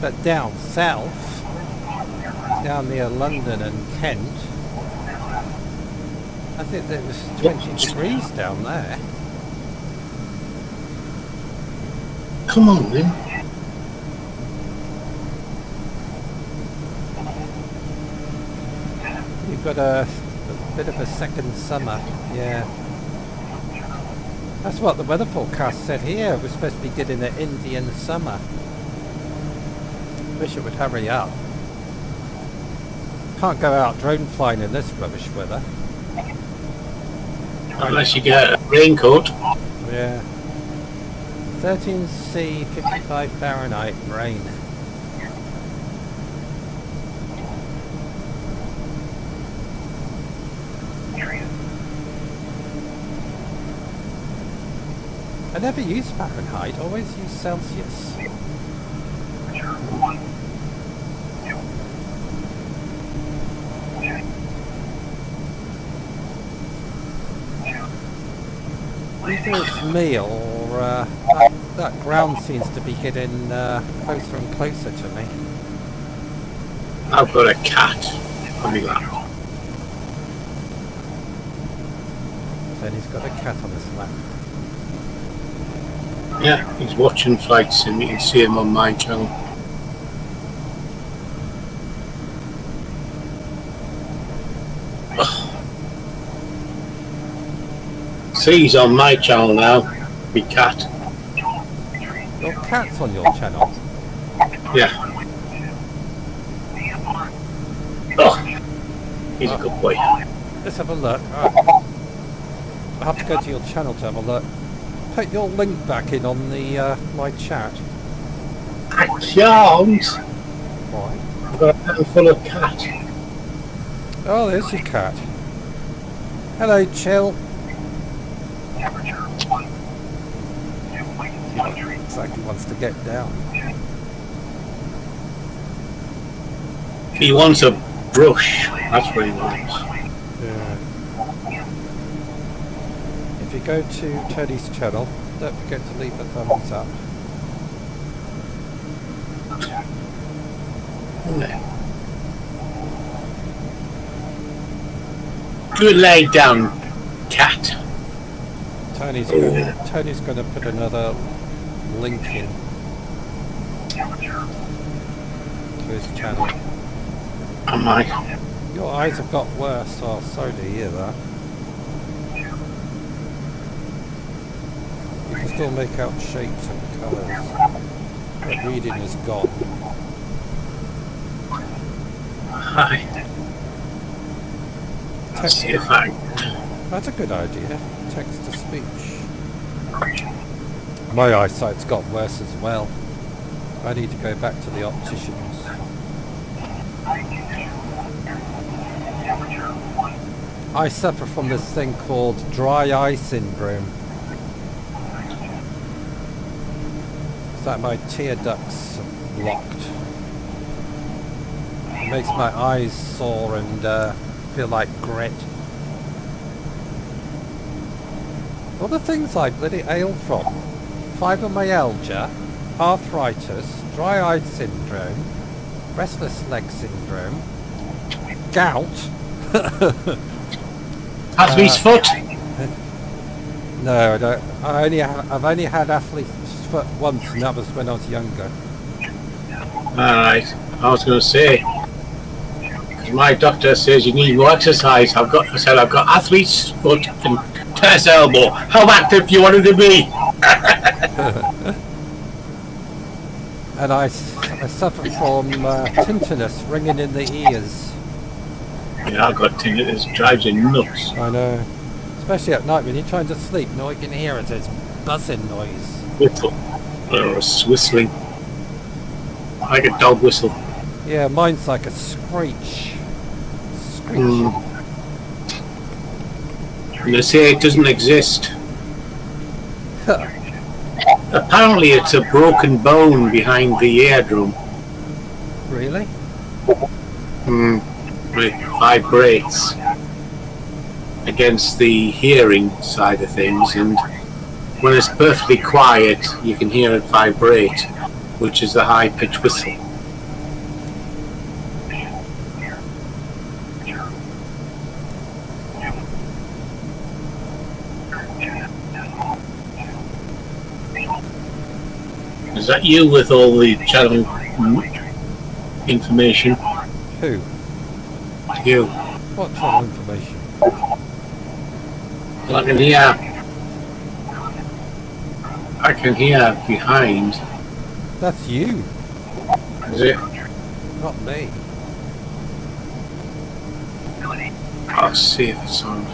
But down south, down near London and Kent, I think there was 20 degrees down there. Come on then. You've got a bit of a second summer, yeah. That's what the weather forecast said here. We're supposed to be getting an Indian summer. Wish it would hurry up. Can't go out drone flying in this rubbish weather. Unless you get a raincoat. Yeah. 13°C, 55 Fahrenheit, rain. I never use Fahrenheit, always use Celsius. Either it's me or that ground seems to be getting closer and closer to me. I've got a cat on my lap. Then he's got a cat on his lap. Yeah, he's watching flights and you can see him on my channel. See, he's on my channel now, my cat. Your cat's on your channel? Yeah. Oh, he's a good boy. Let's have a look. I'll have to go to your channel to have a look. Put your link back in on the my chat. I can't. Why? I've got a handful of cat. Oh, there's your cat. Hello, Chill. Looks like he wants to get down. He wants a brush. That's what he wants. Yeah. If you go to Tony's channel, don't forget to leave a thumbs up. Good lay down, cat. Tony's going to put another link in to his channel. Am I? Your eyes have got worse. Oh, sorry to hear that. You can still make out shapes and colours, but reading is gone. Hi. Let's see if I... That's a good idea. Text to speech. My eyesight's got worse as well. I need to go back to the opticians. I suffer from this thing called dry eye syndrome. It's like my tear ducts are blocked. It makes my eyes sore and feel like grit. All the things I bloody ail from: fibromyalgia, arthritis, dry eye syndrome, restless leg syndrome, gout. Athlete's foot. No, I don't. I've only had athlete's foot once, and that was when I was younger. Alright, I was going to say, because my doctor says you need more exercise. I said I've got athlete's foot and tennis elbow. How active do you want it to be? And I suffer from tinnitus, ringing in the ears. Yeah, I've got tinnitus. It drives you nuts. I know. Especially at night when you're trying to sleep, and all you can hear is this buzzing noise. Whistle. Or a whistling. Like a dog whistle. Yeah, mine's like a screech. Screech. And they say it doesn't exist. Apparently it's a broken bone behind the eardrum. Really? It vibrates. against the hearing side of things, and when it's perfectly quiet, you can hear it vibrate, which is the high pitch whistle. Is that you with all the channel information? Who? You. What channel information? I can hear behind. That's you, Is it? not me. I'll see if it's on.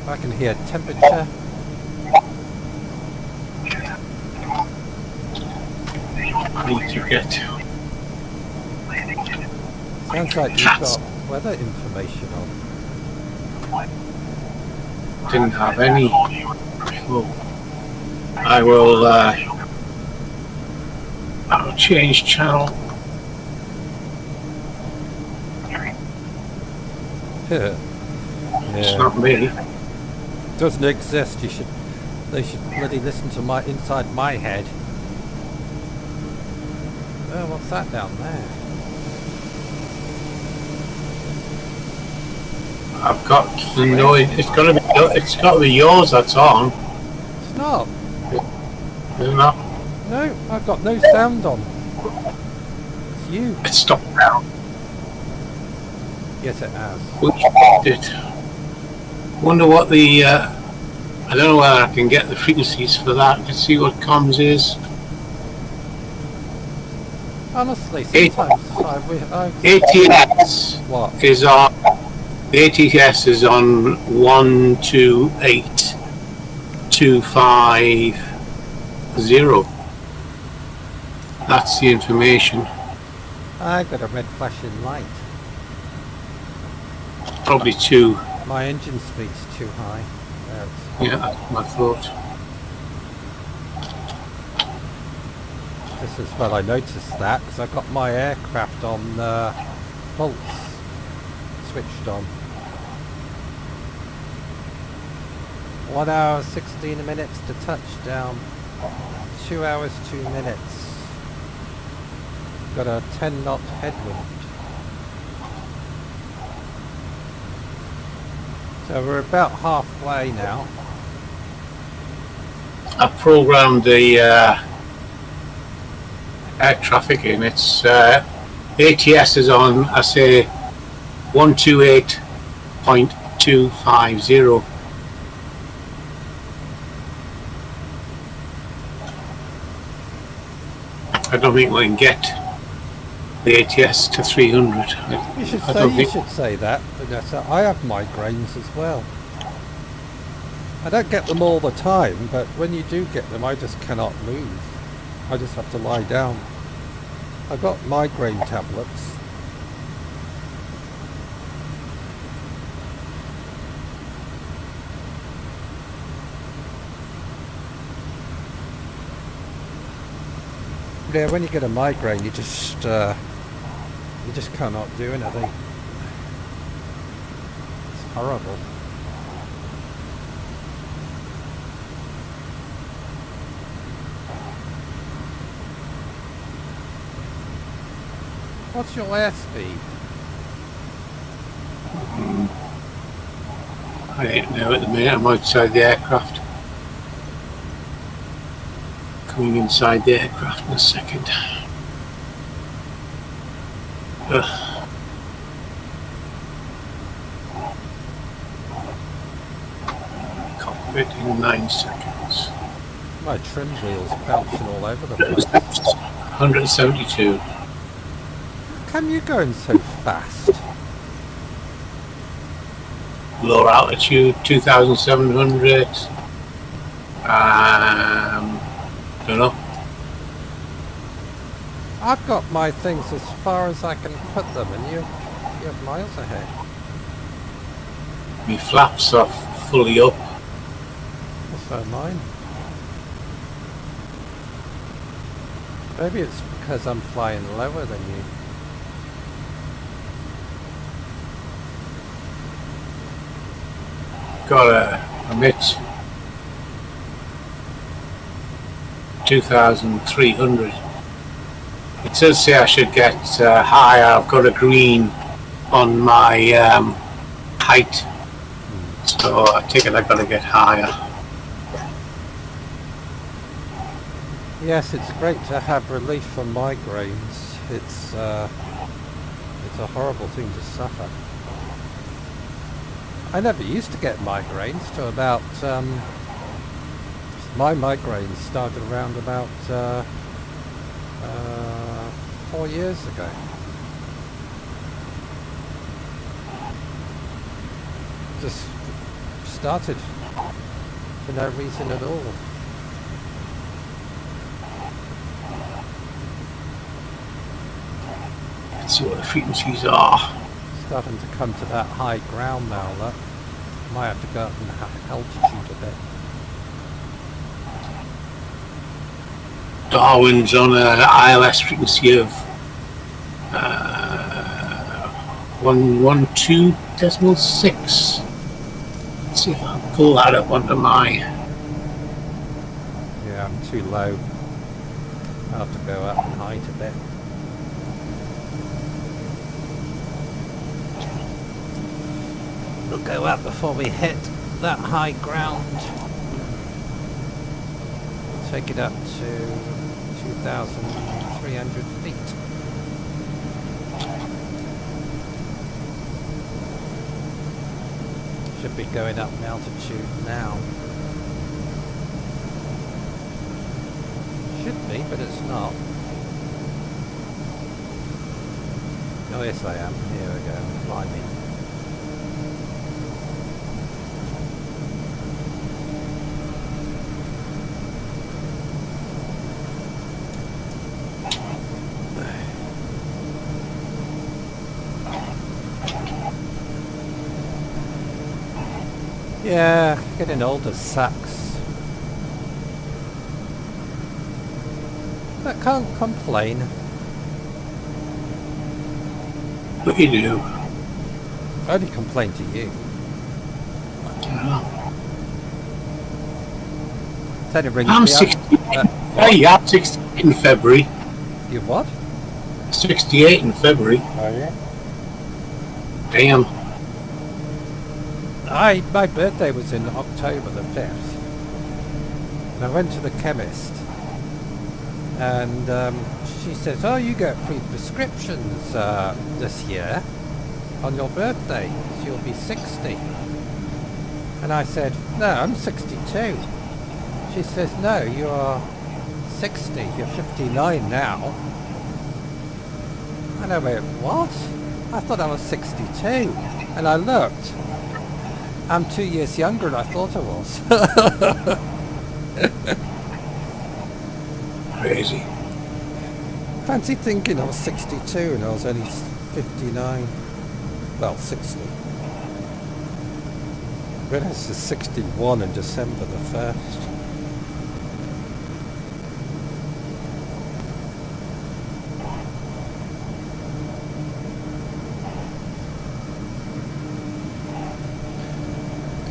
I can hear temperature. I need to get. Sounds like you've got weather information on. Didn't have any. Oh. I will. I'll change channel. It's Yeah. not me. Doesn't exist. They should bloody listen to my inside my head. Oh, what's that down there? I've got the noise. It's got to be yours that's on. It's not. Is it not? No, I've got no sound on. It's you. It stopped now. Yes, it has. Which did. Wonder what the. I don't know whether I can get the frequencies for that. Let's see what comms is. Honestly, sometimes ATS What? is on. The ATS is on 128.250. That's the information. I got a red flashing light. Probably two. My engine speed's too high. There it's Yeah, that's my thought. This is well, I noticed that because I got my aircraft on faults switched on. 1 hour 16 minutes to touchdown. 2 hours 2 minutes. Got a 10 knot headwind. So we're about halfway now. I programmed the air traffic in. It's ATS is on, I say, 128.250. I don't think we can get the ATS to 300. You should say that, Vanessa. I have migraines as well. I don't get them all the time, but when you do get them, I just cannot move. I just have to lie down. I've got migraine tablets. Yeah, when you get a migraine, you just cannot do anything. It's horrible. What's your airspeed? I don't know at the minute. I'm outside the aircraft. Coming inside the aircraft in a second. Cockpit in 9 seconds. My trim wheel's bouncing all over the place. 172. Come you going so fast? Lower altitude 2,700. Don't know. I've got my things as far as I can put them, and you're miles ahead. My flaps are fully up. So are mine. Maybe it's because I'm flying lower than you. got a emit 2,300. It does say I should get higher. I've got a green on my height, so I take it I've got to get higher. Yes, it's great to have relief from migraines. It's a horrible thing to suffer. I never used to get migraines till about, my migraines started around about 4 years ago. Just started for no reason at all. Let's see what the frequencies are. Starting to come to that high ground now, look. Might have to go up in altitude a bit. Darwin's on an ILS frequency of 112.6. Let's see if I can pull that up onto my. Yeah, I'm too low. I'll have to go up in height a bit. We'll go up before we hit that high ground. Take it up to 2,300 feet. Should be going up in altitude now. Should be, but it's not. Oh yes I am. Here we go. Climbing. Yeah, getting older sucks. But can't complain. What you do? I only complain to you. Teddy rings I'm me up. 68. Hey, I'm 68 in February. You what? 68 in February. Oh yeah. Damn. My birthday was in October the 5th. And I went to the chemist. And she says, oh, you get free prescriptions this year on your birthday. So you'll be 60. And I said, no, I'm 62. She says, no, you are 60. You're 59 now. And I went, what? I thought I was 62. And I looked. I'm 2 years younger than I thought I was. Crazy. Fancy thinking I was 62 and I was only 59. Well, 60. I realised it's 61 in December the 1st.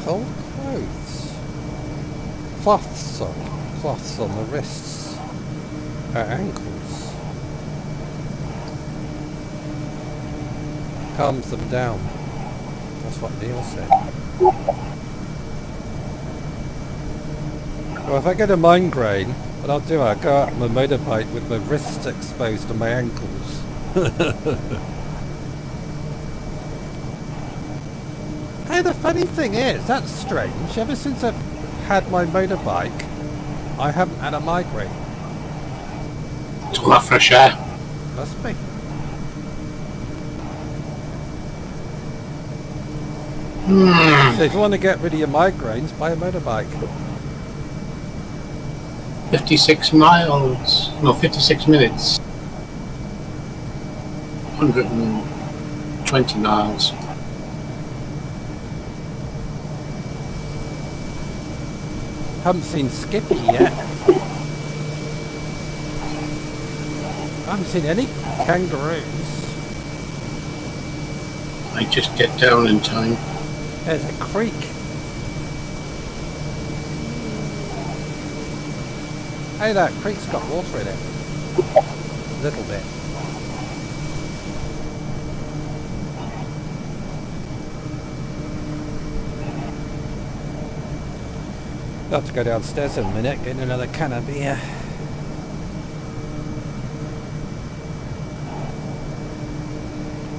Cold clothes. Cloths on the wrists. Ankles. Calms them down. That's what Neil said. Well, if I get a migraine, what I'll do, I'll go out on my motorbike with my wrists exposed and my ankles. Hey, the funny thing is, that's strange. Ever since I've had my motorbike, I haven't had a migraine. It's all that fresh air. Must be. So if you want to get rid of your migraines, buy a motorbike. 56 miles. No, 56 minutes. 120 miles. Haven't seen Skippy yet. I haven't seen any kangaroos. I just get down in time. There's a creek Hey, that creek's got water in it. A little bit. I'll have to go downstairs in a minute, get another can of beer.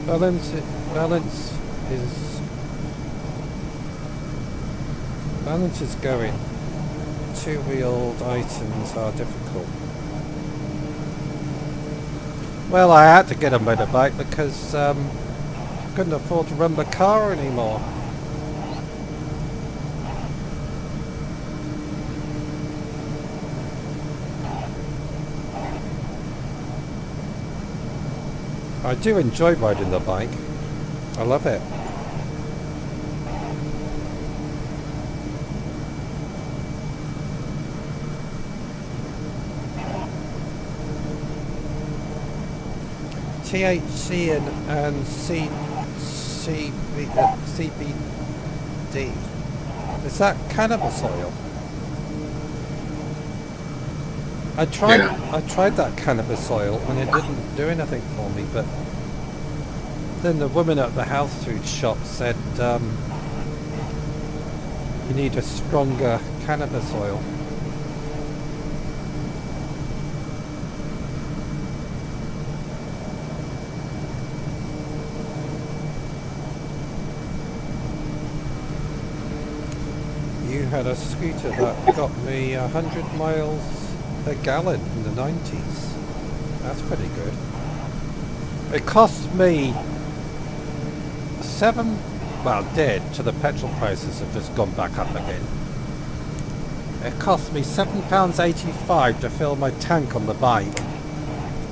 Balance is going. Two-wheeled items are difficult. Well, I had to get a motorbike because I couldn't afford to run the car anymore. I do enjoy riding the bike. I love it. THC and CBD. Is that cannabis oil? I tried that cannabis oil and it didn't do anything for me, but then the woman at the health food shop said you need a stronger cannabis oil. You had a scooter that got me 100 miles a gallon in the 90s. That's pretty good. It cost me did, to the petrol prices have just gone back up again. It cost me £7.85 to fill my tank on the bike,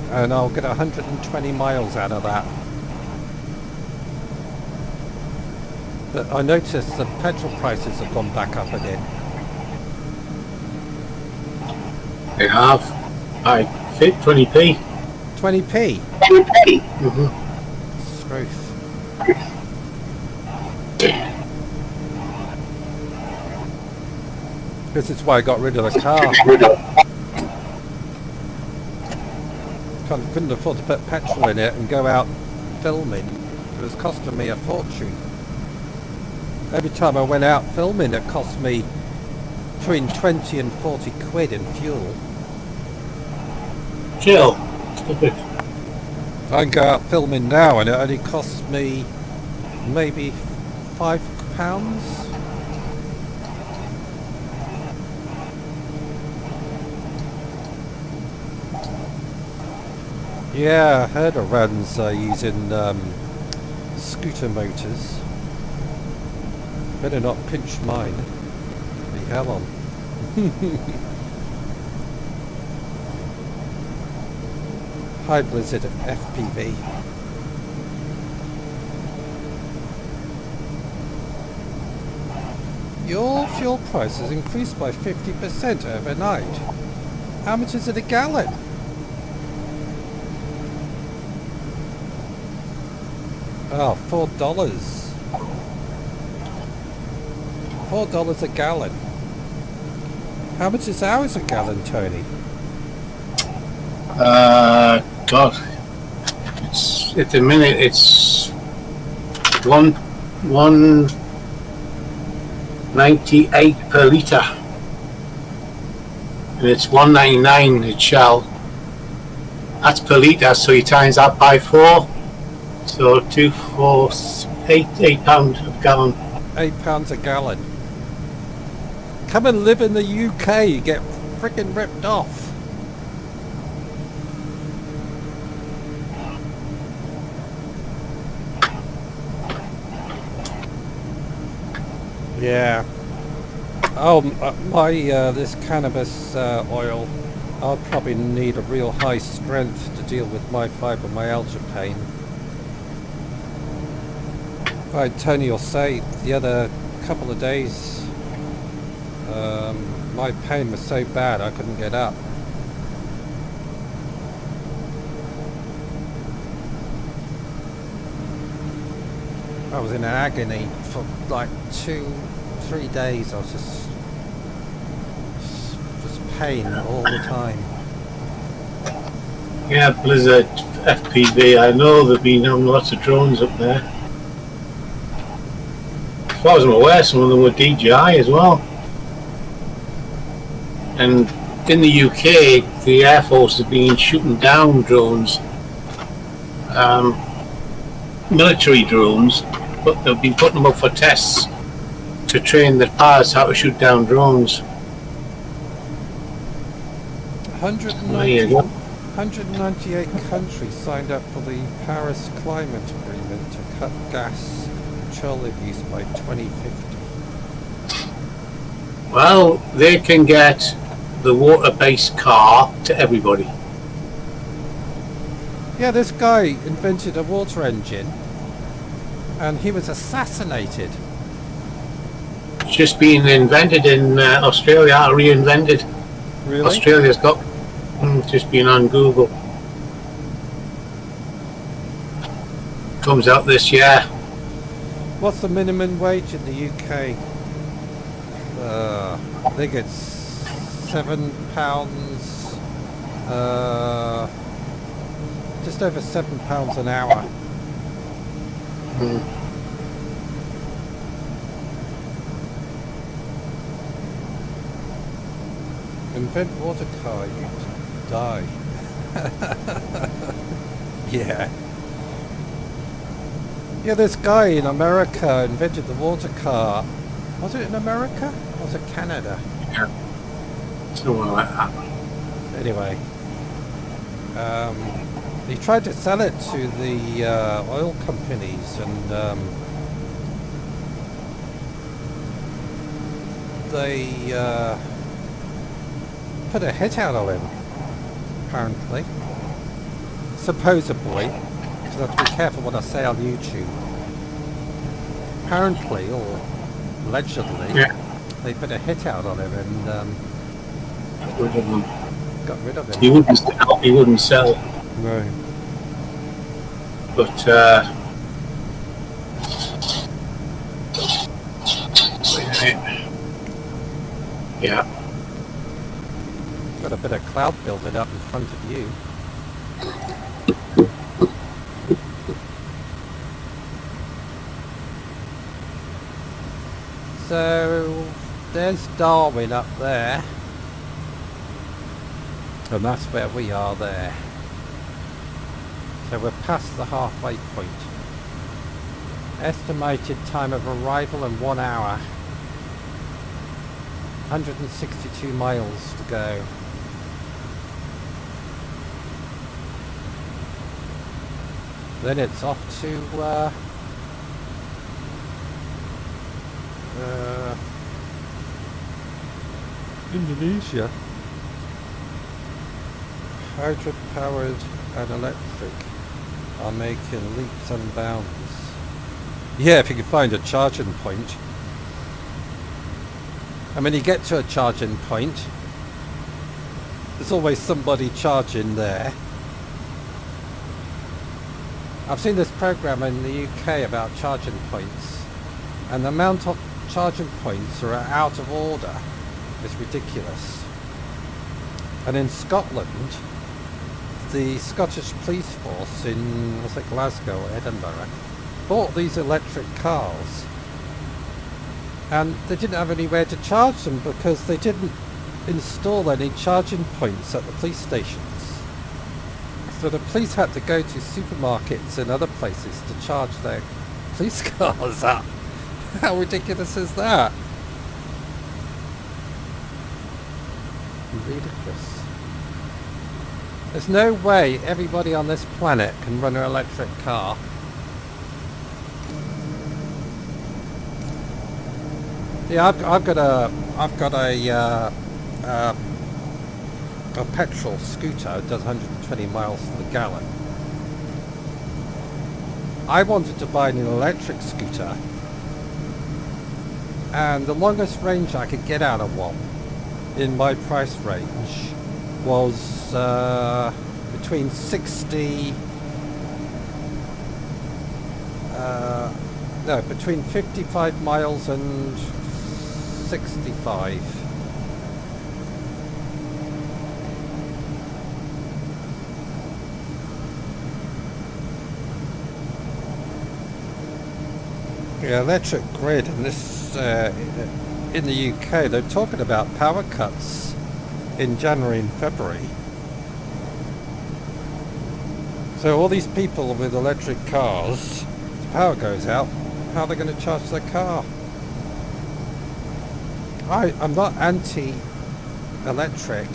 and I'll get 120 miles out of that. But I noticed the petrol prices have gone back up again. They have. I fit 20p. 20p? 20p? Mm-hmm. Scroof. This is why I got rid of the car. Couldn't afford to put petrol in it and go out filming. It was costing me a fortune. Every time I went out filming, it cost me between 20 and 40 quid in fuel. Chill. Stupid. I can go out filming now and it only costs me maybe £5. Yeah, I heard of runs using scooter motors. Better not pinch mine. Be hell on. Hi Blizzard FPV. Your fuel price has increased by 50% overnight. How much is it a gallon? Oh, $4. $4 a gallon. How much is ours a gallon, Tony? God. It's at the minute it's 198 per litre. And it's 199 at Shell. That's per litre, so you times that by 4. So 2, 4, 8 pounds a gallon. £8 a gallon. Come and live in the UK, you get frickin' ripped off. Yeah. Oh, my this cannabis oil, I'll probably need a real high strength to deal with my fibromyalgia pain. Right, Tony will say the other couple of days my pain was so bad I couldn't get up. I was in agony for like 2-3 days. I was just pain all the time. Yeah, Blizzard, FPV. I know they've been on lots of drones up there. As far as I'm aware, some of them were DJI as well. And in the UK, the Air Force has been shooting down drones, military drones, but they've been putting them up for tests to train the pilots how to shoot down drones. 198 countries signed up for the Paris Climate Agreement to cut gas petroleum use by 2050. Well, they can get the water-based car to everybody. Yeah, this guy invented a water engine and he was assassinated. It's just been invented in Australia, reinvented. Really? Australia's got just been on Google. Comes out this year. What's the minimum wage in the UK? I think it's £7. Just over £7 an hour. Invent water car, you die. Yeah. Yeah, this guy in America invented the water car. Was it in America? Or was it Canada? Yeah. Somewhere like that. Anyway. He tried to sell it to the oil companies and they put a hit out on him, apparently. Supposedly. Because I have to be careful what I say on YouTube. Apparently, or allegedly, Yeah. they put a hit out on him and Got rid of them. got rid of him. He wouldn't sell. He wouldn't sell. Right. But yeah. Got a bit of cloud building up in front of you. So there's Darwin up there. And that's where we are there. So we're past the halfway point. Estimated time of arrival in 1 hour. 162 miles to go. Then it's off to Indonesia. Hydro-powered and electric are making leaps and bounds. Yeah, if you can find a charging point. I mean, you get to a charging point, there's always somebody charging there. I've seen this program in the UK about charging points, and the amount of charging points are out of order. It's ridiculous. And in Scotland, the Scottish Police Force in, was it Glasgow or Edinburgh, bought these electric cars, and they didn't have anywhere to charge them because they didn't install any charging points at the police stations. So the police had to go to supermarkets and other places to charge their police cars up. How ridiculous is that? Ludicrous. There's no way everybody on this planet can run an electric car. Yeah, I've got a petrol scooter that does 120 miles to the gallon. I wanted to buy an electric scooter, and the longest range I could get out of one in my price range was between 55 miles and 65. Yeah, electric grid in this in the UK, they're talking about power cuts in January and February. So all these people with electric cars, the power goes out, how are they going to charge their car? I'm not anti-electric,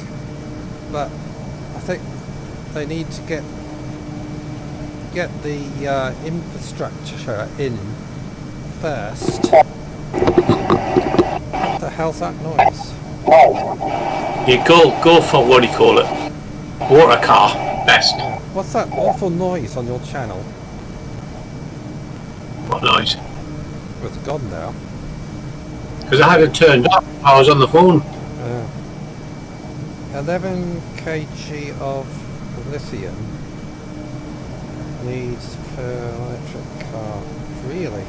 but I think they need to get the infrastructure in first. What the hell's that noise? You go for what do you call it? Water car, best. What's that awful noise on your channel? What noise? It's gone now. Because I had it turned up. I was on the phone. 11 kg of lithium needs per electric car. Really?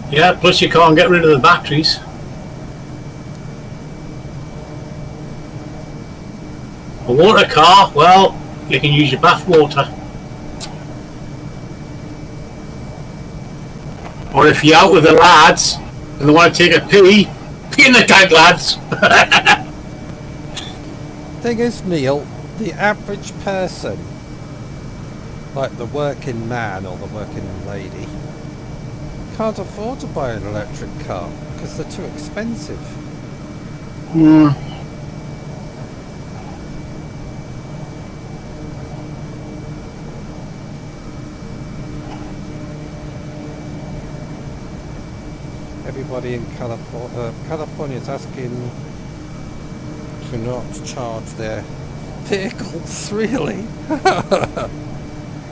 Yeah, plus you can't get rid of the batteries. A water car, well, you can use your bath water. Or if you're out with the lads and they want to take a pee in the tank, lads. Thing is, Neil, the average person, like the working man or the working lady, can't afford to buy an electric car because they're too expensive. Everybody in California is asking to not charge their vehicles, really.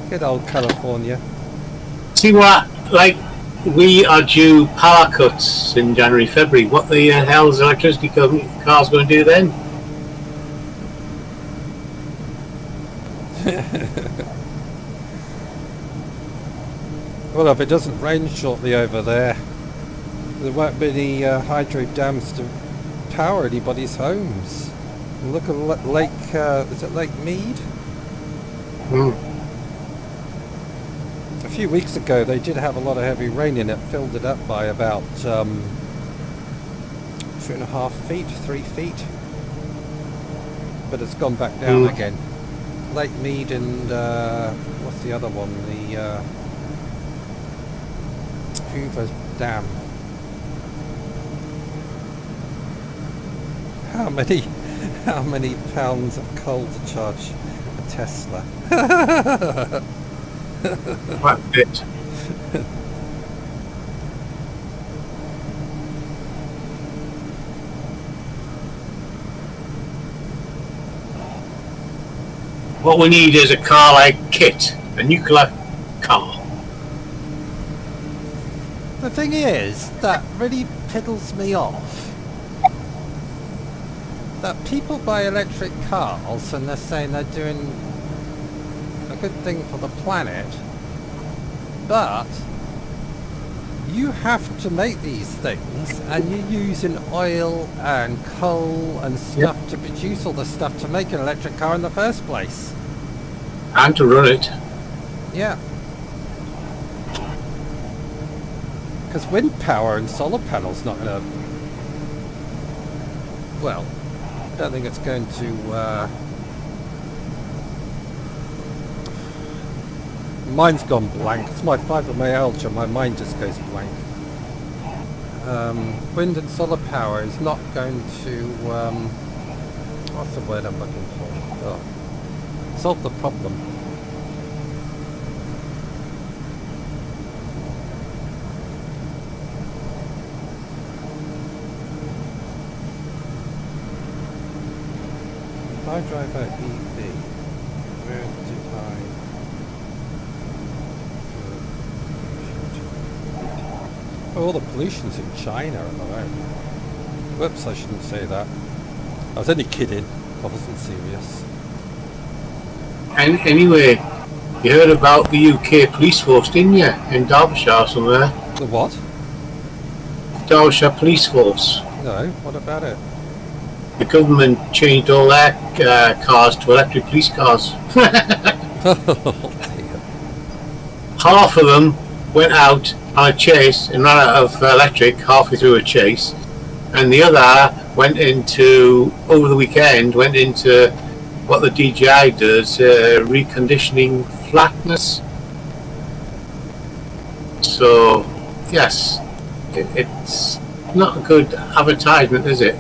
Good old California. See what, like, we are due power cuts in January, February. What the hell is electricity cars going to do then? Well, if it doesn't rain shortly over there, there won't be any hydro dams to power anybody's homes. And look at Lake, is it Lake Mead? A few weeks ago they did have a lot of heavy rain and it filled it up by about 2.5 feet, 3 feet. But it's gone back down again. Lake Mead and what's the other one? The Hoover Dam. How many pounds of coal to charge a Tesla? Quite a bit. What we need is a car like KIT, a nuclear car. The thing is, that really piddles me off. That people buy electric cars and they're saying they're doing a good thing for the planet, but you have to make these things and you're using oil and coal and stuff to produce all the stuff to make an electric car in the first place. And to run it. Yeah. Because wind power and solar panels not going to... Well, I don't think it's going to... Mine's gone blank. It's my fibromyalgia. My mind just goes blank. Wind and solar power is not going to... what's the word I'm looking for? Oh. Solve the problem. If I drive an EV, where did I... Oh, all the pollution's in China at the moment. Whoops, I shouldn't say that. I was only kidding. I wasn't serious. And anyway, you heard about the UK police force, didn't you? In Derbyshire or somewhere. The what? Derbyshire police force. No, what about it? The government changed all their cars to electric police cars. Oh dear. Half of them went out on a chase and ran out of electric halfway through a chase, and the other went into over the weekend went into what the DJI does, reconditioning flatness. So yes, it's not a good advertisement, is it?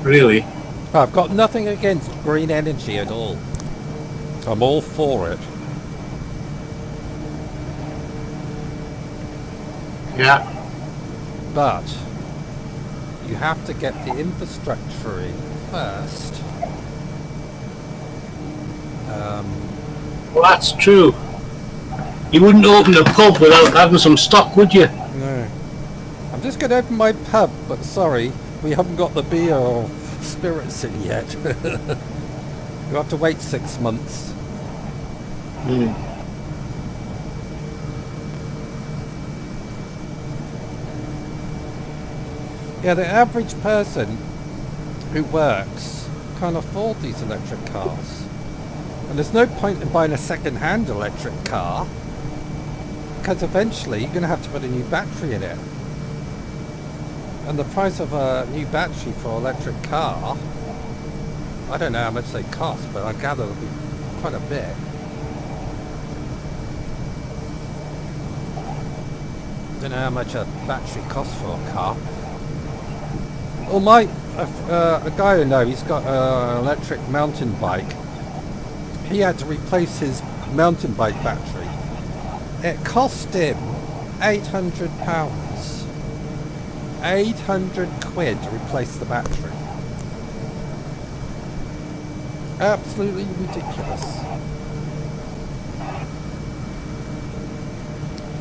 Really? I've got nothing against green energy at all. I'm all for it. Yeah. But you have to get the infrastructure in first. Well, that's true. You wouldn't open a pub without having some stock, would you? No. I'm just going to open my pub, but sorry, we haven't got the beer or spirits in yet. You have to wait 6 months. Yeah, the average person who works can't afford these electric cars. And there's no point in buying a second-hand electric car, because eventually you're going to have to put a new battery in it. And the price of a new battery for an electric car, I don't know how much they cost, but I gather it'll be quite a bit. I don't know how much a battery costs for a car. Well, a guy I know, he's got an electric mountain bike. He had to replace his mountain bike battery. It cost him £800. 800 quid to replace the battery. Absolutely ridiculous.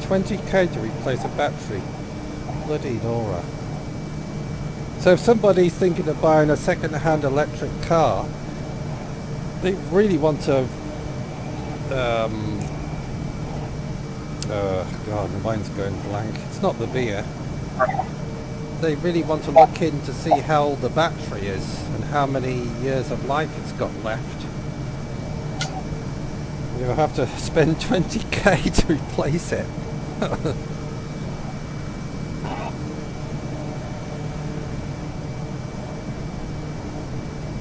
20k to replace a battery. Bloody Nora. So if somebody's thinking of buying a second-hand electric car, they really want to God, my mind's going blank. It's not the beer. They really want to look in to see how old the battery is and how many years of life it's got left. You'll have to spend 20k to replace it.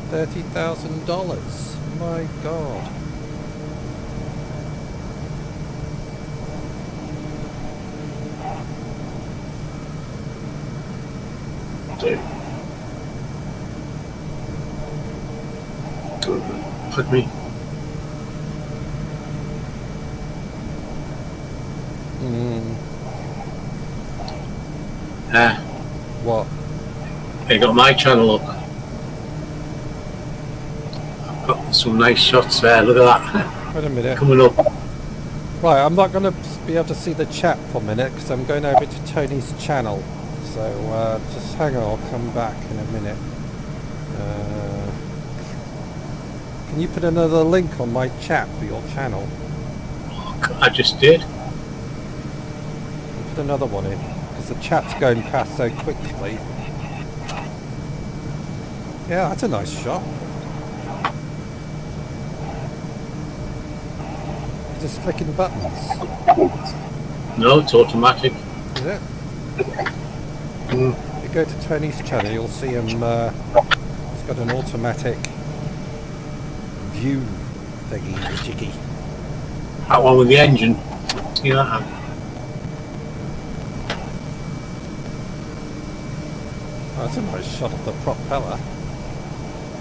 $30,000. My God. Put me. What? They got my channel up. I've got some nice shots there. Look at that. Wait a minute. Coming up. Right, I'm not going to be able to see the chat for a minute because I'm going over to Tony's channel. So just hang on, I'll come back in a minute. Can you put another link on my chat for your channel? I just did. Put another one in because the chat's going past so quickly. Yeah, that's a nice shot. Just clicking buttons. No, it's automatic. Is it? If you go to Tony's channel, you'll see him. He's got an automatic view thingy jiggy. That one with the engine. See that? Oh, that's a nice shot of the propeller.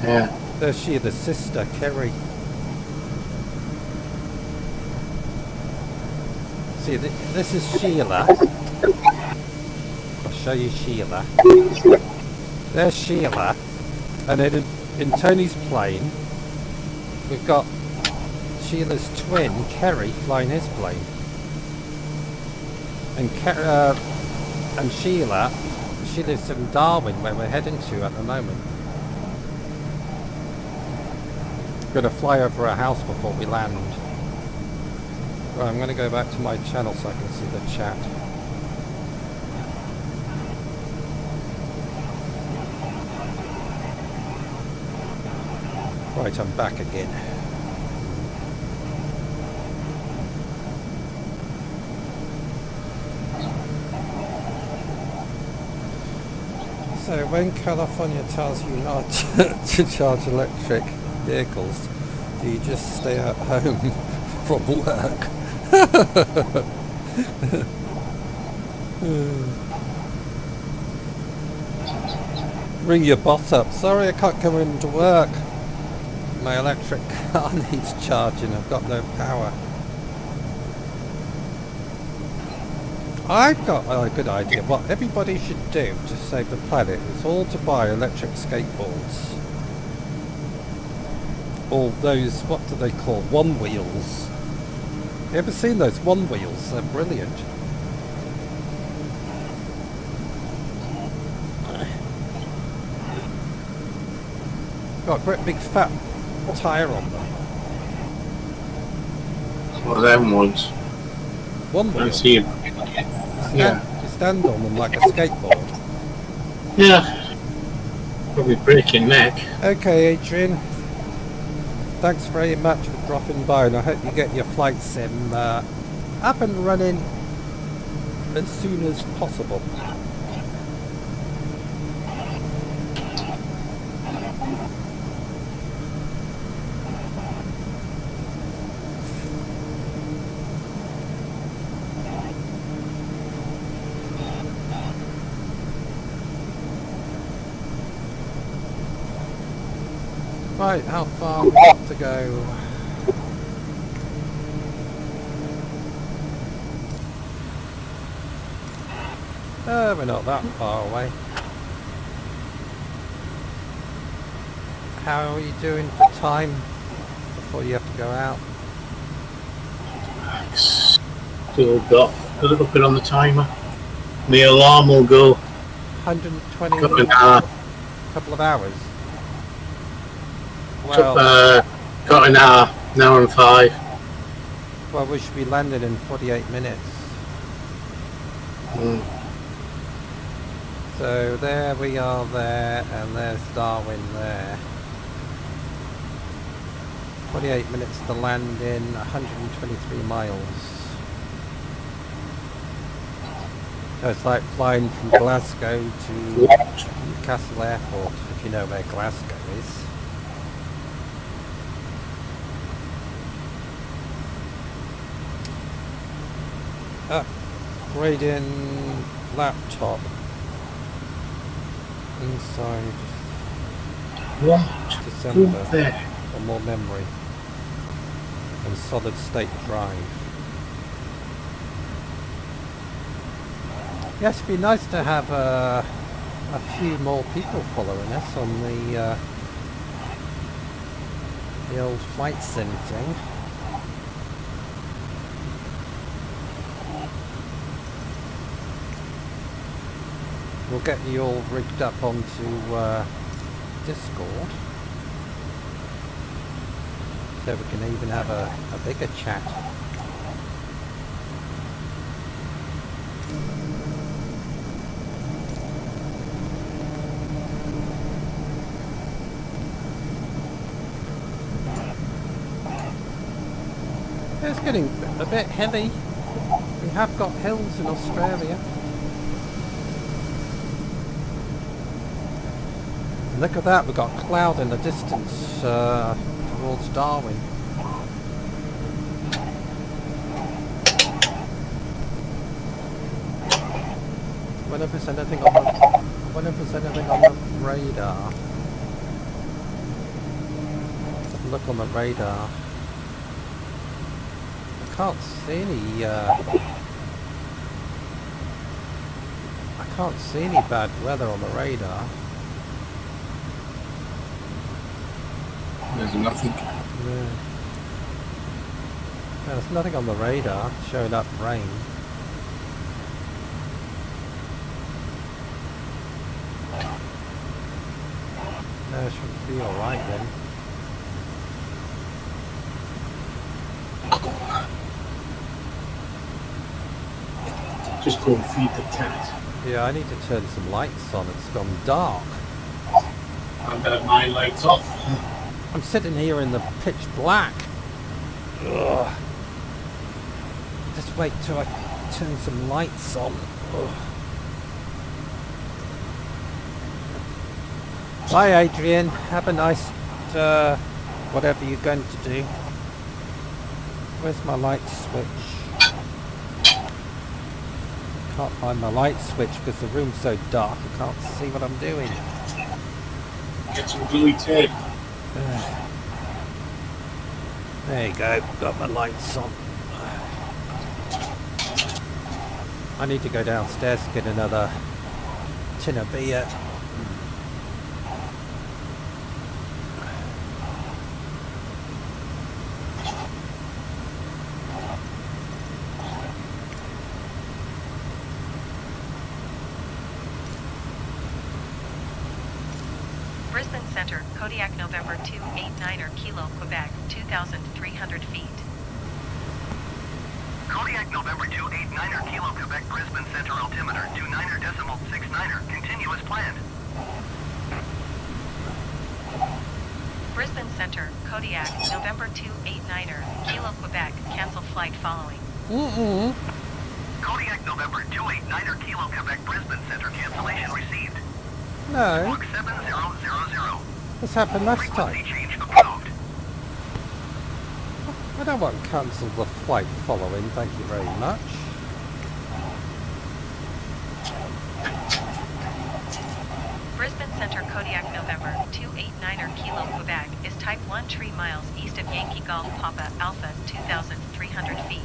Yeah. There's she, the sister, Kerry. See, this is Sheila. I'll show you Sheila. There's Sheila. And then in Tony's plane, we've got Sheila's twin, Kerry, flying his plane. And Sheila, she lives in Darwin, where we're heading to at the moment. Going to fly over a house before we land. Right, I'm going to go back to my channel so I can see the chat. Right, I'm back again. So when California tells you not to charge electric vehicles, do you just stay at home from work? Ring your boss up. Sorry, I can't come into work. My electric car needs charging. I've got no power. I've got a good idea. What everybody should do to save the planet is all to buy electric skateboards. All those, what do they call, one wheels. You ever seen those one wheels? They're brilliant. Got a great big fat tyre on them. One of them ones. One wheel. I see it. Yeah. You stand on them like a skateboard. Yeah. Probably break your neck. Okay, Adrian. Thanks very much for dropping by, and I hope you get your flight sim up and running as soon as possible. Right, how far we got to go? We're not that far away. How are you doing for time before you have to go out? Still got a little bit on the timer. The alarm will go 120 couple of hours. Well, got an hour and 5. Well, we should be landing in 48 minutes. So there we are there, and there's Darwin there. 48 minutes to land in, 123 miles. So it's like flying from Glasgow to Newcastle Airport, if you know where Glasgow is. Upgrading laptop inside December for more memory and solid state drive. Yes, it'd be nice to have a few more people following us on the old flight sim thing. We'll get you all rigged up onto Discord, so we can even have a bigger chat. It's getting a bit heavy. We have got hills in Australia. Look at that, we've got a cloud in the distance towards Darwin. When if there's anything on the radar. Look on the radar. I can't see any bad weather on the radar. There's nothing. Yeah. There's nothing on the radar showing up rain. No, it should be alright then. Just go and feed the cat. Yeah, I need to turn some lights on. It's gone dark. I've got my lights off. I'm sitting here in the pitch black. Ugh. Just wait till I turn some lights on. Ugh. Bye, Adrian. Have a nice, whatever you're going to do. Where's my light switch? Can't find my light switch because the room's so dark I can't see what I'm doing. Get some gluey tape. There you go, got my lights on. I need to go downstairs to get another tin of beer. Brisbane Center, Kodiak November 289er Kilo, Quebec, 2,300 feet. Kodiak November 289er Kilo, Quebec, Brisbane Center, altimeter 29er decimal 69er, continue as planned. Brisbane Center, Kodiak, November 289er Kilo, Quebec, cancel flight following. Kodiak November 289er Kilo, Quebec, Brisbane Center, cancellation received. No, Squawk 7000. this happened last Frequency time. change approved. I don't want to cancel the flight following, thank you very much. Brisbane Center, Kodiak November 289er Kilo, Quebec, is type 1 3 miles east of Yankee Golf Papa Alpha, 2,300 feet.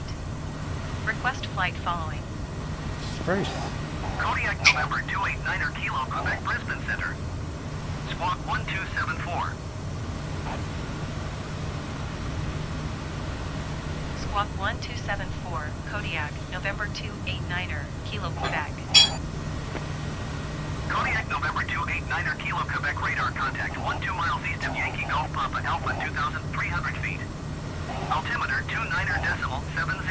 Request flight following. Spruce. Kodiak November 289er Kilo, Quebec, Brisbane Center. Squawk 1274. Squawk 1274, Kodiak, November 289er Kilo, Quebec. Kodiak November 289er Kilo, Quebec, radar contact 12 miles east of Yankee Golf Papa Alpha, 2,300 feet. Altimeter 29er decimal 70.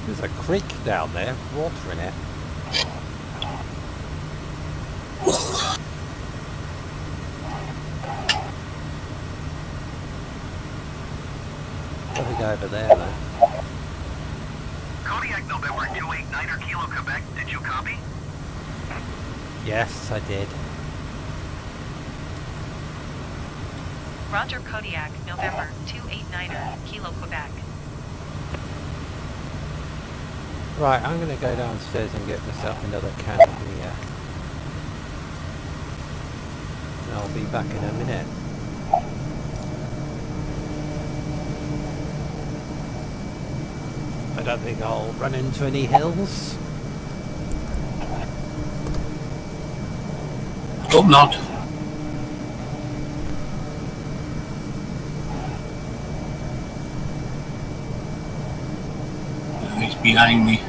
There's a creek down there, water in it. Let me go over there though. Kodiak November 289er Kilo, Quebec, did you copy? Yes, I did. Roger, Kodiak, November 289er Kilo, Quebec. Right, I'm going to go downstairs and get myself another can of beer. And I'll be back in a minute. I don't think I'll run into any hills. Hope not. He's behind me.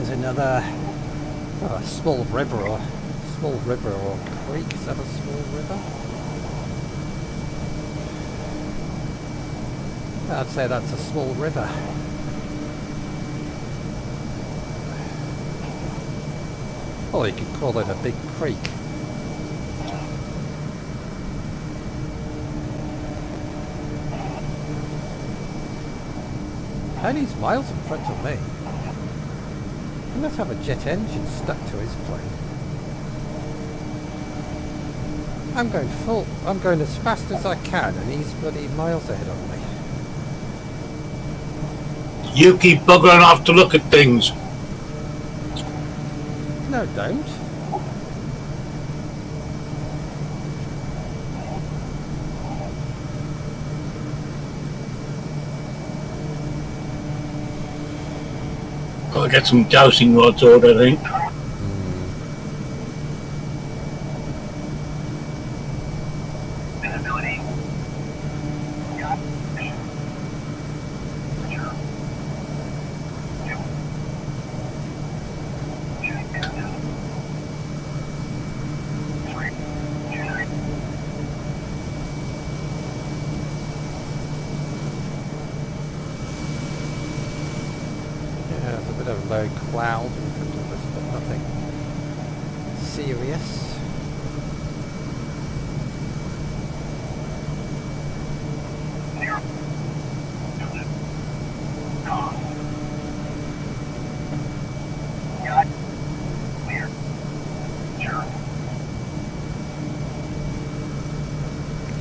Another small river or creek. Is that a small river? I'd say that's a small river. Or you could call it a big creek. Tony's miles in front of me. He must have a jet engine stuck to his plane. I'm going full. I'm going as fast as I can, and he's bloody miles ahead of me. You keep buggering off to look at things. No, don't. Got to get some dowsing rods ordered, I think. Low cloud in front of us, but nothing serious.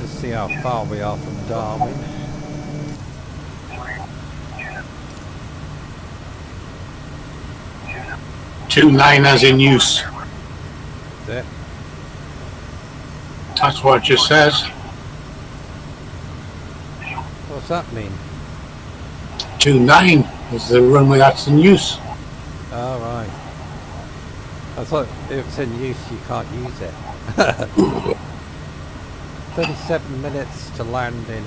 Just see how far we are from Darwin. 2.9 as in use. That's it. That's what it just says. What's that mean? 2.9 is the runway that's in use. Oh, right. I thought if it's in use, you can't use it. 37 minutes to landing.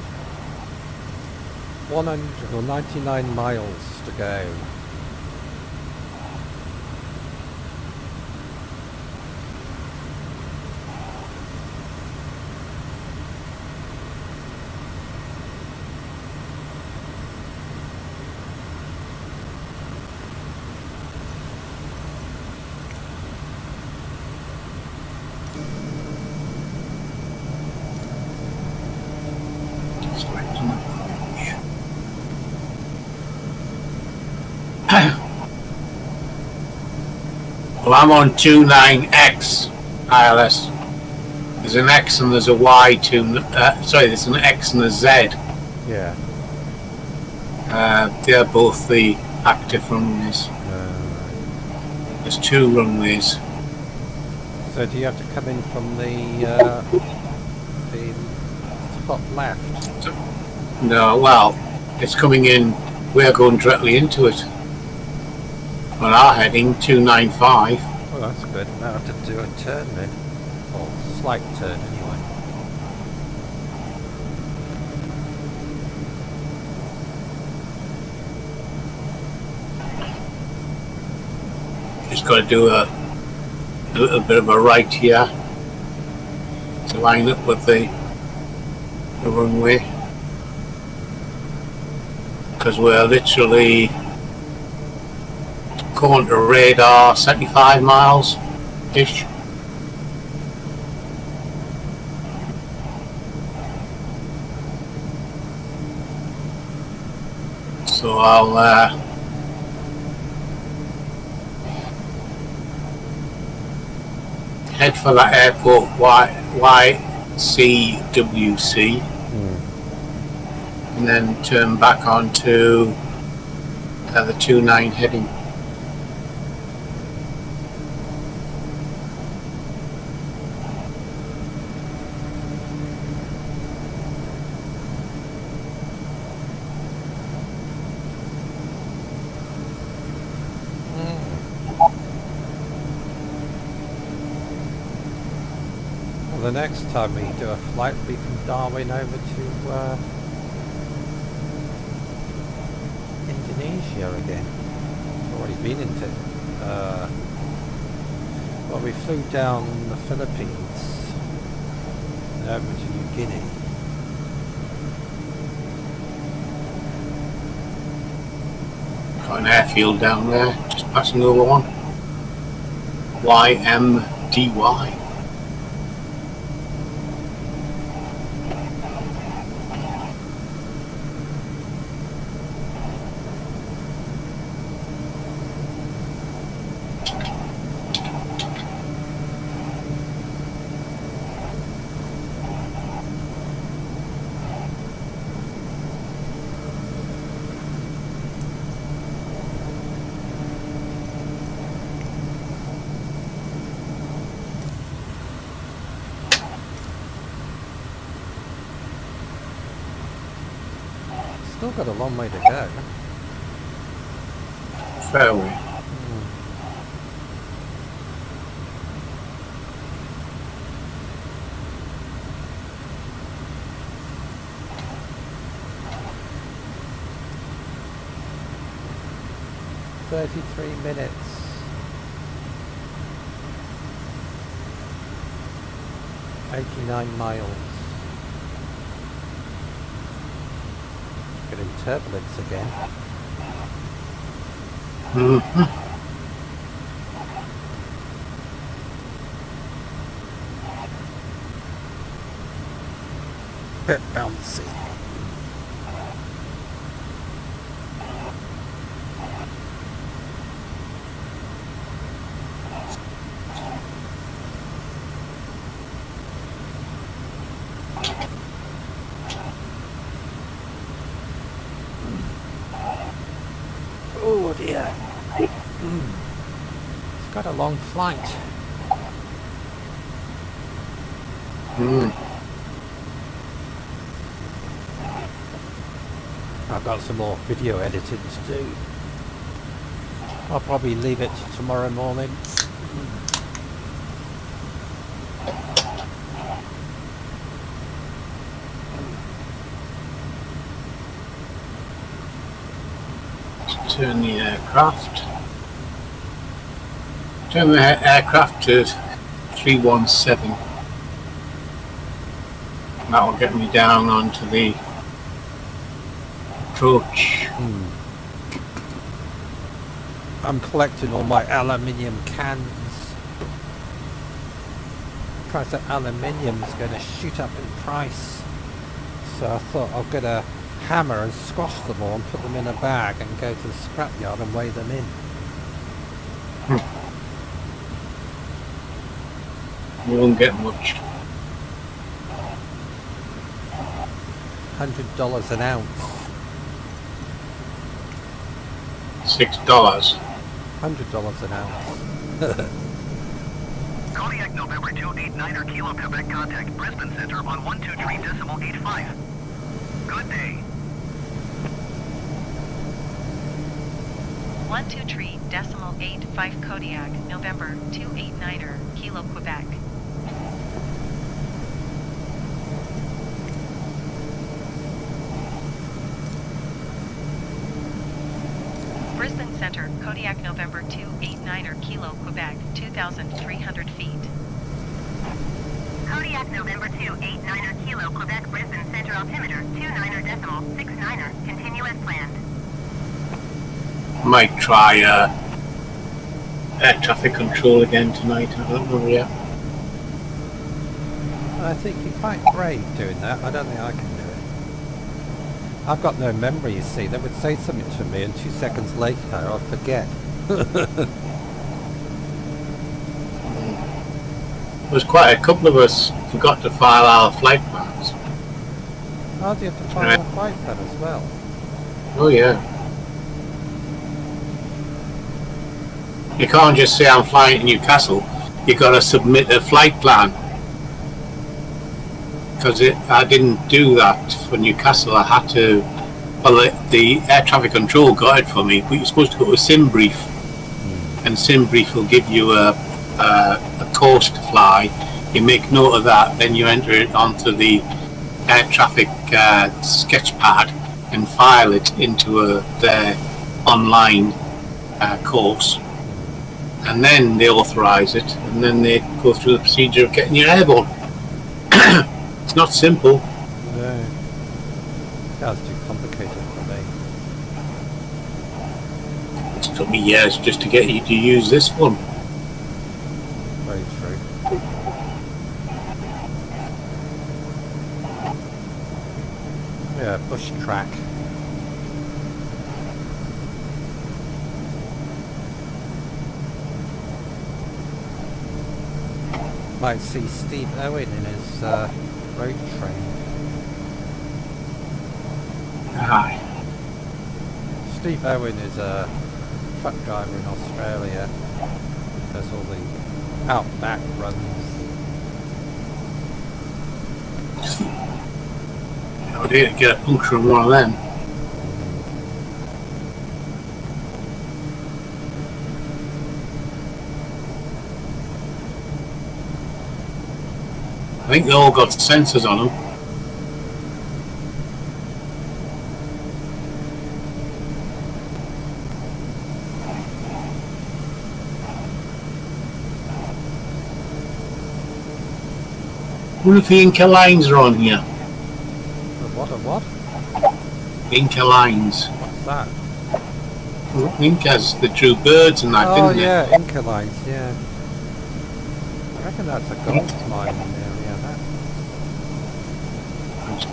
199 miles to go. Well, I'm on 29X ILS. There's an X and there's a Y there's an X and a Z. Yeah. They're both the active runways. Right. There's 2 runways. So do you have to come in from the top left? No, well, it's coming in. We're going directly into it. On our heading 295. Oh, that's good. Now I have to do a turn then. Or slight turn anyway. Just got to do a little bit of a right here to line up with the runway, because we're literally going to radar 75 miles ish. So I'll head for that airport YCWC and then turn back onto the 29 heading. The next time we do a flight, we from Darwin over to Indonesia again. Already been into it. Well, we flew down the Philippines and over to New Guinea. Got an airfield down there, just passing over one. YMDY. Still got a long way to go. fairway. $33. 89 miles. Getting turbulence again. Bit bouncy. Oh dear. It's got a long flight. I've got some more video editing to do. I'll probably leave it to tomorrow morning. Turn the aircraft. Turn the aircraft to 317. That will get me down onto the approach. I'm collecting all my aluminium cans. The price of aluminium is going to shoot up in price. So I thought I'll get a hammer and squash them all and put them in a bag and go to the scrapyard and weigh them in. You won't get much. $100 an ounce. $6. $100 an ounce. Kodiak November 289er Kilo Quebec contact Brisbane Center on 123.85. Good day. 123.85 Kodiak November 289er Kilo Quebec. Brisbane Center, Kodiak November 289er Kilo Quebec, 2,300 feet. Kodiak November 289er Kilo Quebec Brisbane Center altimeter 29.69er. Continue as planned. Might try air traffic control again tonight. I don't know yet. I think you're quite brave doing that. I don't think I can do it. I've got no memory, you see. They would say something to me and 2 seconds later I'd forget. There's quite a couple of us forgot to file our flight plans. Oh, do you have to file a flight plan as well? Oh yeah. You can't just say I'm flying to Newcastle. You got to submit a flight plan. Because I didn't do that for Newcastle. I had to. Well, the air traffic control got it for me. But you're supposed to go to SimBrief, and SimBrief will give you a course to fly. You make note of that, then you enter it onto the air traffic sketchpad and file it into their online course. And then they authorize it, and then they go through the procedure of getting you airborne. It's not simple. No. That's too complicated for me. It took me years just to get you to use this one. Very true. Yeah, bush track. Might see Steve Owen in his road train. Aye. Steve Owen is a truck driver in Australia. Does all the outback runs. I would hate to get a puncture on one of them. I think they all got sensors on them. I wonder if the Inca lines are on here. The what? Inca lines. What's that? Incas, they drew birds and that, Oh didn't yeah, Inca lines, yeah. I reckon that's a gold mine area, that.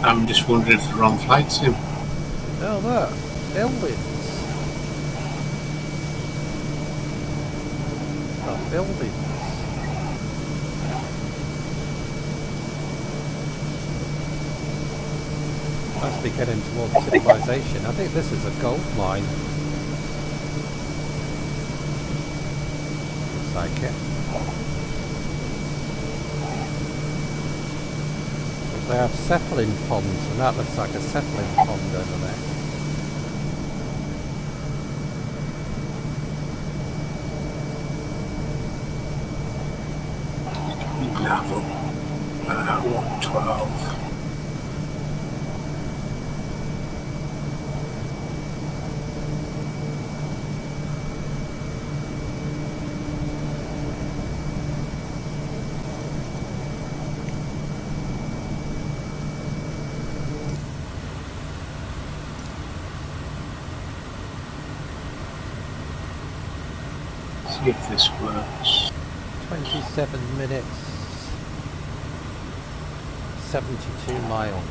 they? I'm just wondering if they're on flight sim. Oh look, buildings. Oh, buildings. Must be getting towards civilization. I think this is a gold mine. Looks like it. But they have settling ponds, and that looks like a settling pond over there. Level 112. See if this works. 27 minutes. 72 miles.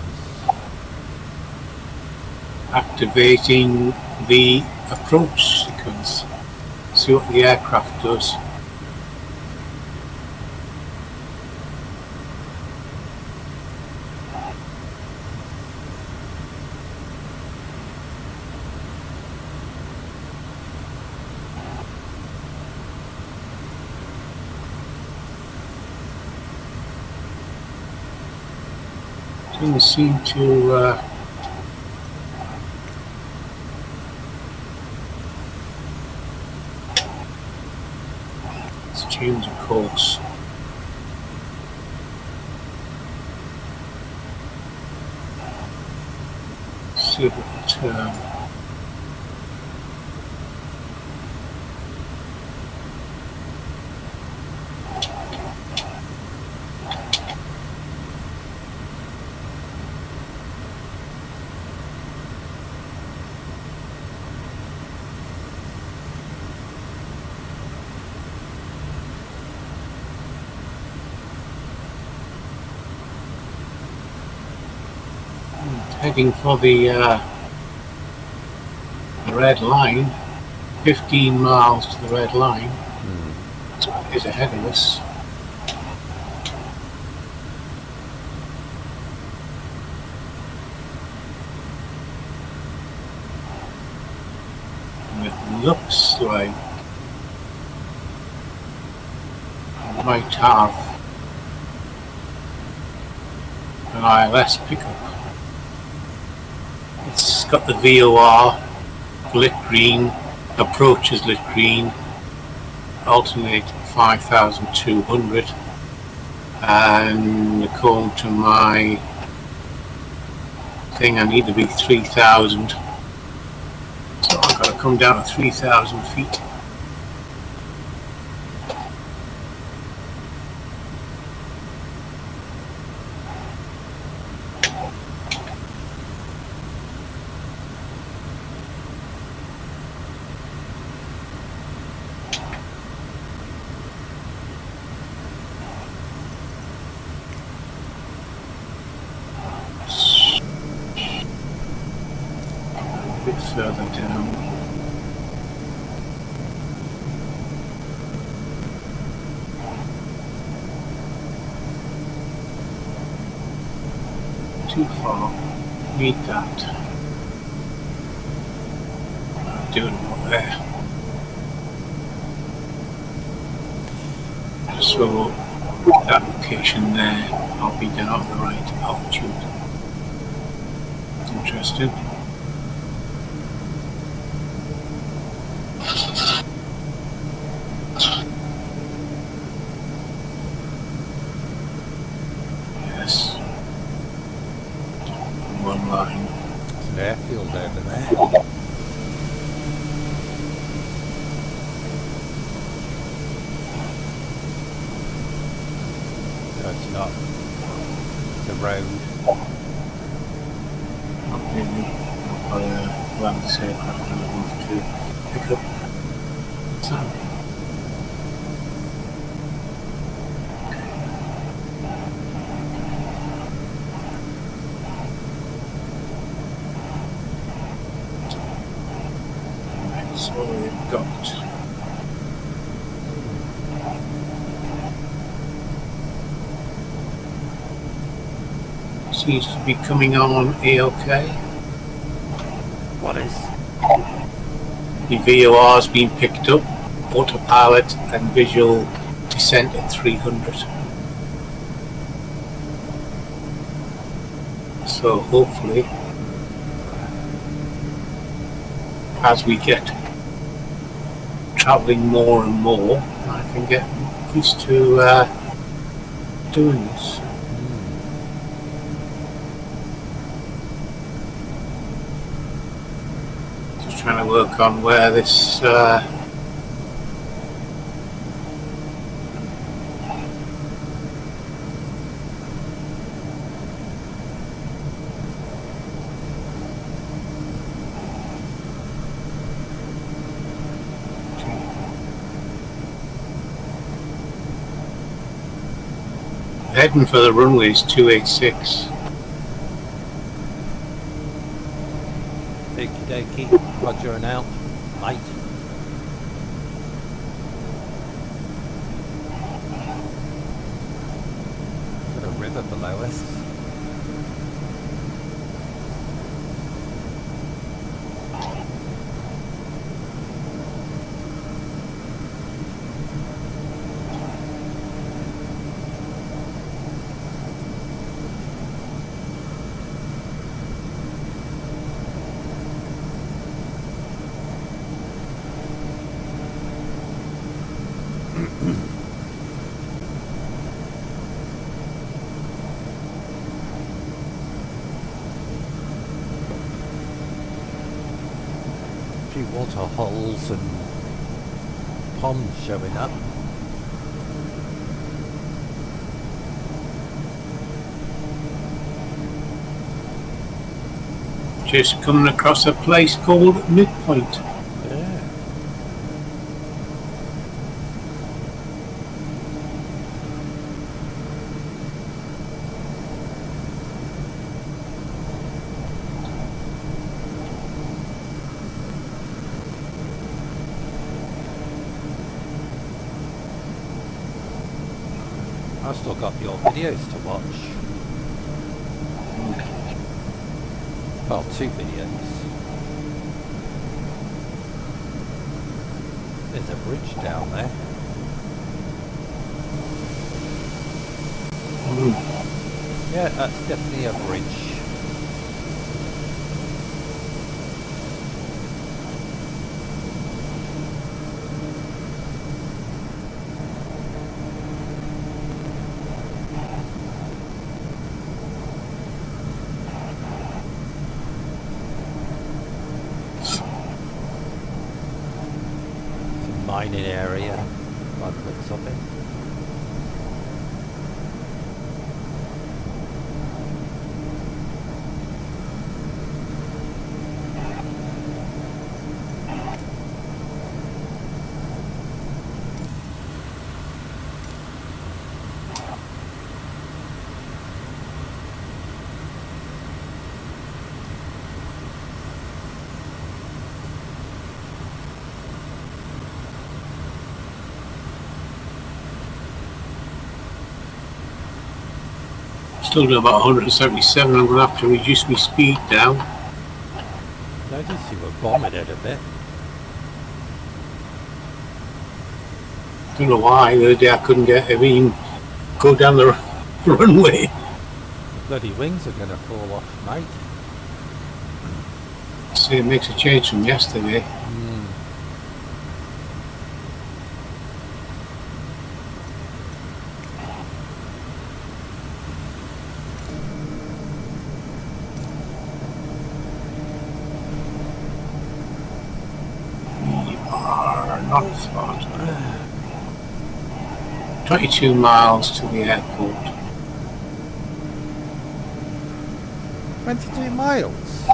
Activating the approach sequence. See what the aircraft does. Doesn't seem to let's change the course. See if it will turn. Heading for the red line, 15 miles to the red line is ahead of us. And it looks like I might have an ILS pickup. It's got the VOR lit green, approach is lit green, alternate 5,200, and according to my thing I need to be 3,000, so I've got to come down to 3,000 feet. A bit further down. Too far. Need that. Doing it there. So that location there, I'll be down at the right altitude. Interesting. airfield over there. No, it's not. The road. Not really. I've got a land safe I've to pick up. Sand. Right, so we've got seems to be coming on A-OK. What is? The VOR has been picked up, autopilot and visual descent at 300. So hopefully, as we get travelling more and more, I can get used to doing this. Trying to work on where this heading for the runway is 286. Okie dokie. Roger and out. Mate. Got a river below us. Few water holes and ponds showing up. Just coming across a place called Midpoint. Yeah. I've still got your videos to watch. Well, 2 videos. There's a bridge down there. Yeah, that's definitely a bridge. Mining area by the looks of it. Still doing about 177. I'm going to have to reduce my speed down. Notice you were bombing it a bit. Don't know why the other day I couldn't get even go down the runway. The bloody wings are going to fall off, mate. See, it makes a change from yesterday. not far. 22 miles to the airport. 22 miles?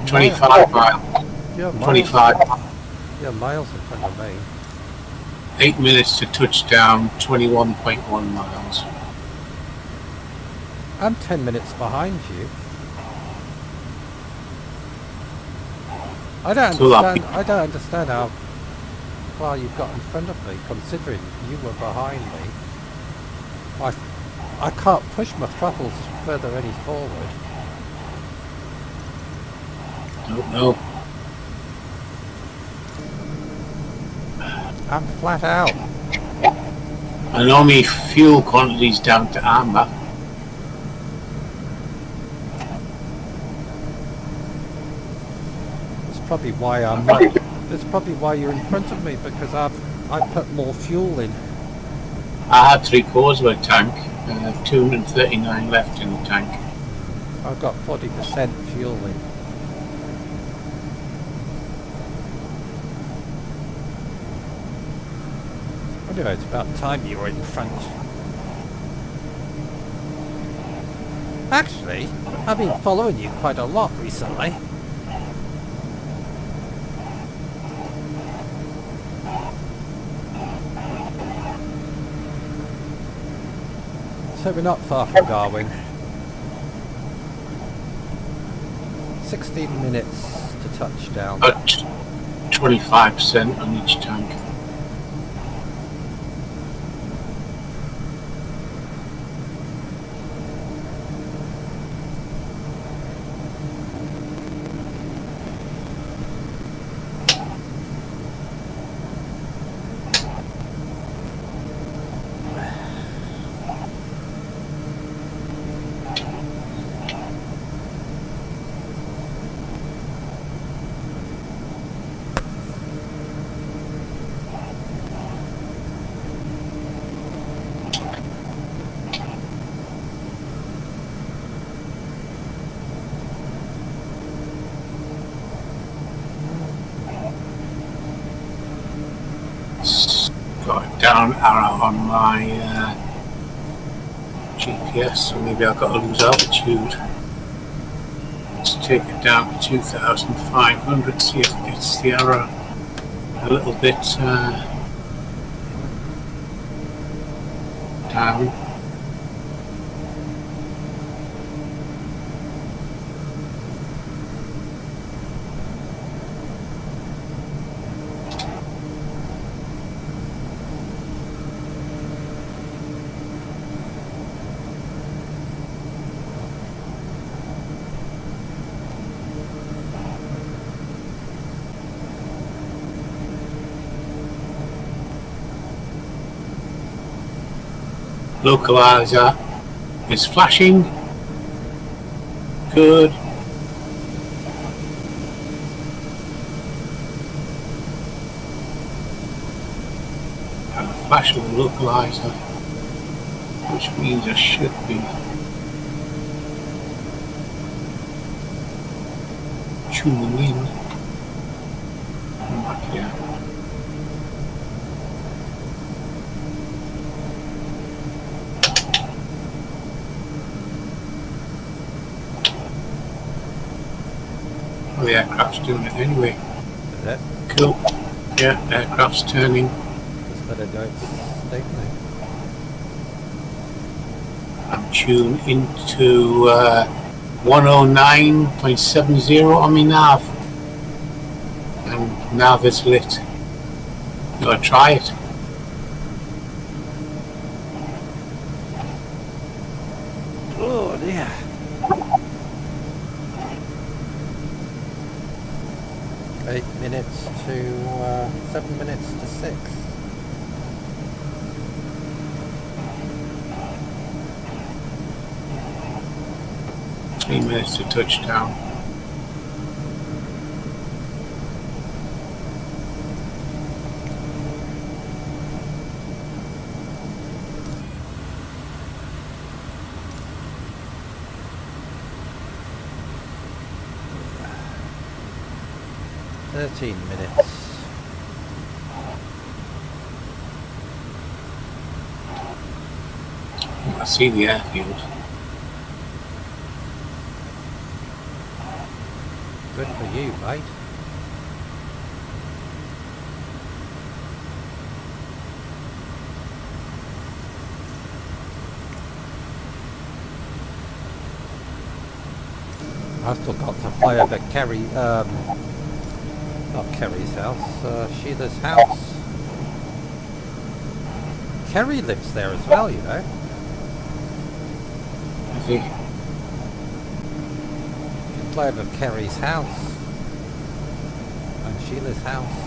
25 miles. You're miles. 25. You're miles in front of me. 8 minutes to touchdown, 21.1 miles. I'm 10 minutes behind you. I don't understand how far you've got in front of me, considering you were behind me. I can't push my throttles further any forward. Don't know. I'm flat out. I know my fuel quantity's down to amber. That's probably why I'm not. That's probably why you're in front of me, because I put more fuel in. I had 3/4 of a tank, 239 left in the tank. I've got 40% fuel in. Anyway, it's about time you were in front. Actually, I've been following you quite a lot recently. So we're not far from Darwin. 16 minutes to touchdown. At 25% on each tank. Got a down arrow on my GPS, so maybe I've got to lose altitude. Let's take it down to 2,500, see if it gets the arrow a little bit down. Localizer is flashing. Good. And a flash of the localizer, which means I should be tuning in. Come back here. Well, the aircraft's doing it anyway. Is it? Cool. Yeah, aircraft's turning. Just let it know it's stationary. I'm tuned into 109.70 on my nav. And nav is lit. You gotta try it. Oh dear. to 7 minutes to 6. Three minutes to touchdown. 13 minutes. I see the airfield. Good for you, mate. I've still got to fly over Kerry, not Kerry's house, Sheila's house. Kerry lives there as well, you know. I think. You can fly over Kerry's house. And Sheila's house.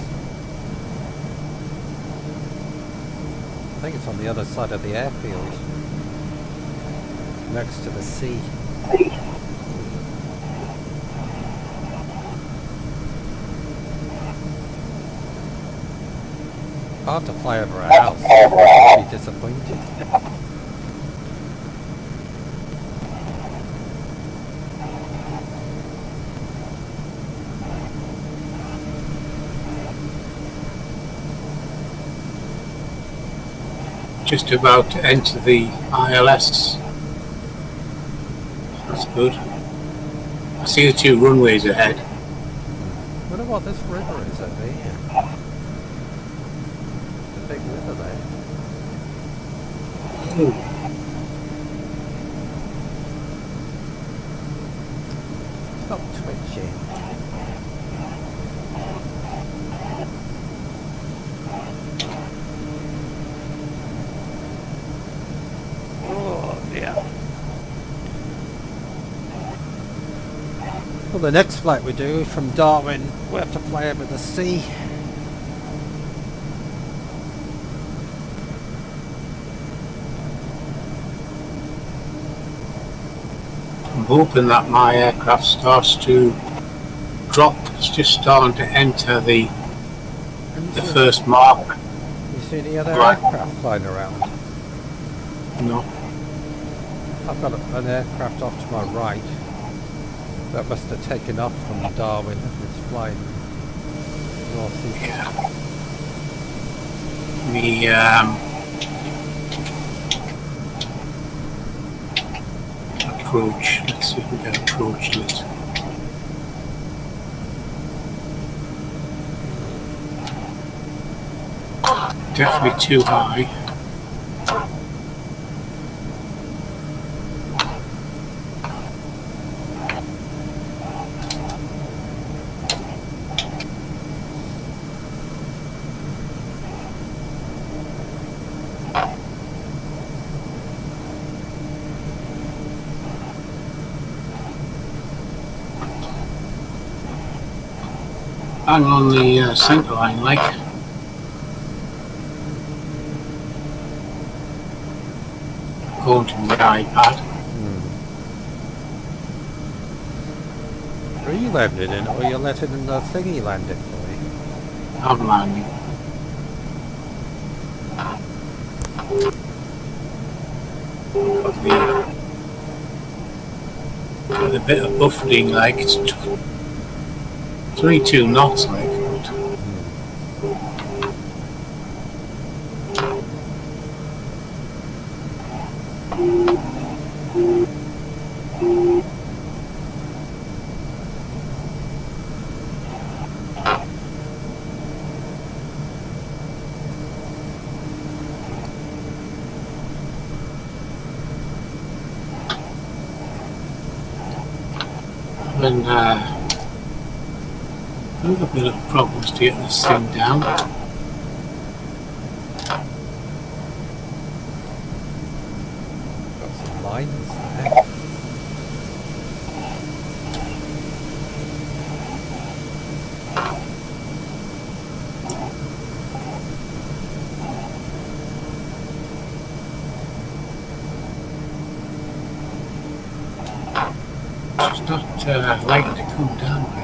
I think it's on the other side of the airfield. Next to the sea. Hard to fly over a house. I'd be disappointed. Just about to enter the ILS. That's good. I see the 2 runways ahead. Wonder what this river is over here. The big river there. Ooh. Stop twitching. Oh dear. Well, the next flight we do from Darwin, we have to fly over the sea. I'm hoping that my aircraft starts to drop. It's just starting to enter the first mark. You see any other Right. aircraft flying around? No. I've got an aircraft off to my right. That must have taken off from Darwin. It's flying northeast. Yeah. The approach. Let's see if we can approach it. Definitely too high. Hang on the centre line, like. Going to my iPad. Are you landing in, or you're letting the thingy land it for you? I'm landing. Got a bit of buffeting, like it's only 2 knots, like. But when a little bit of problems to get this thing down. Got some lines there. It's not likely to come down, like.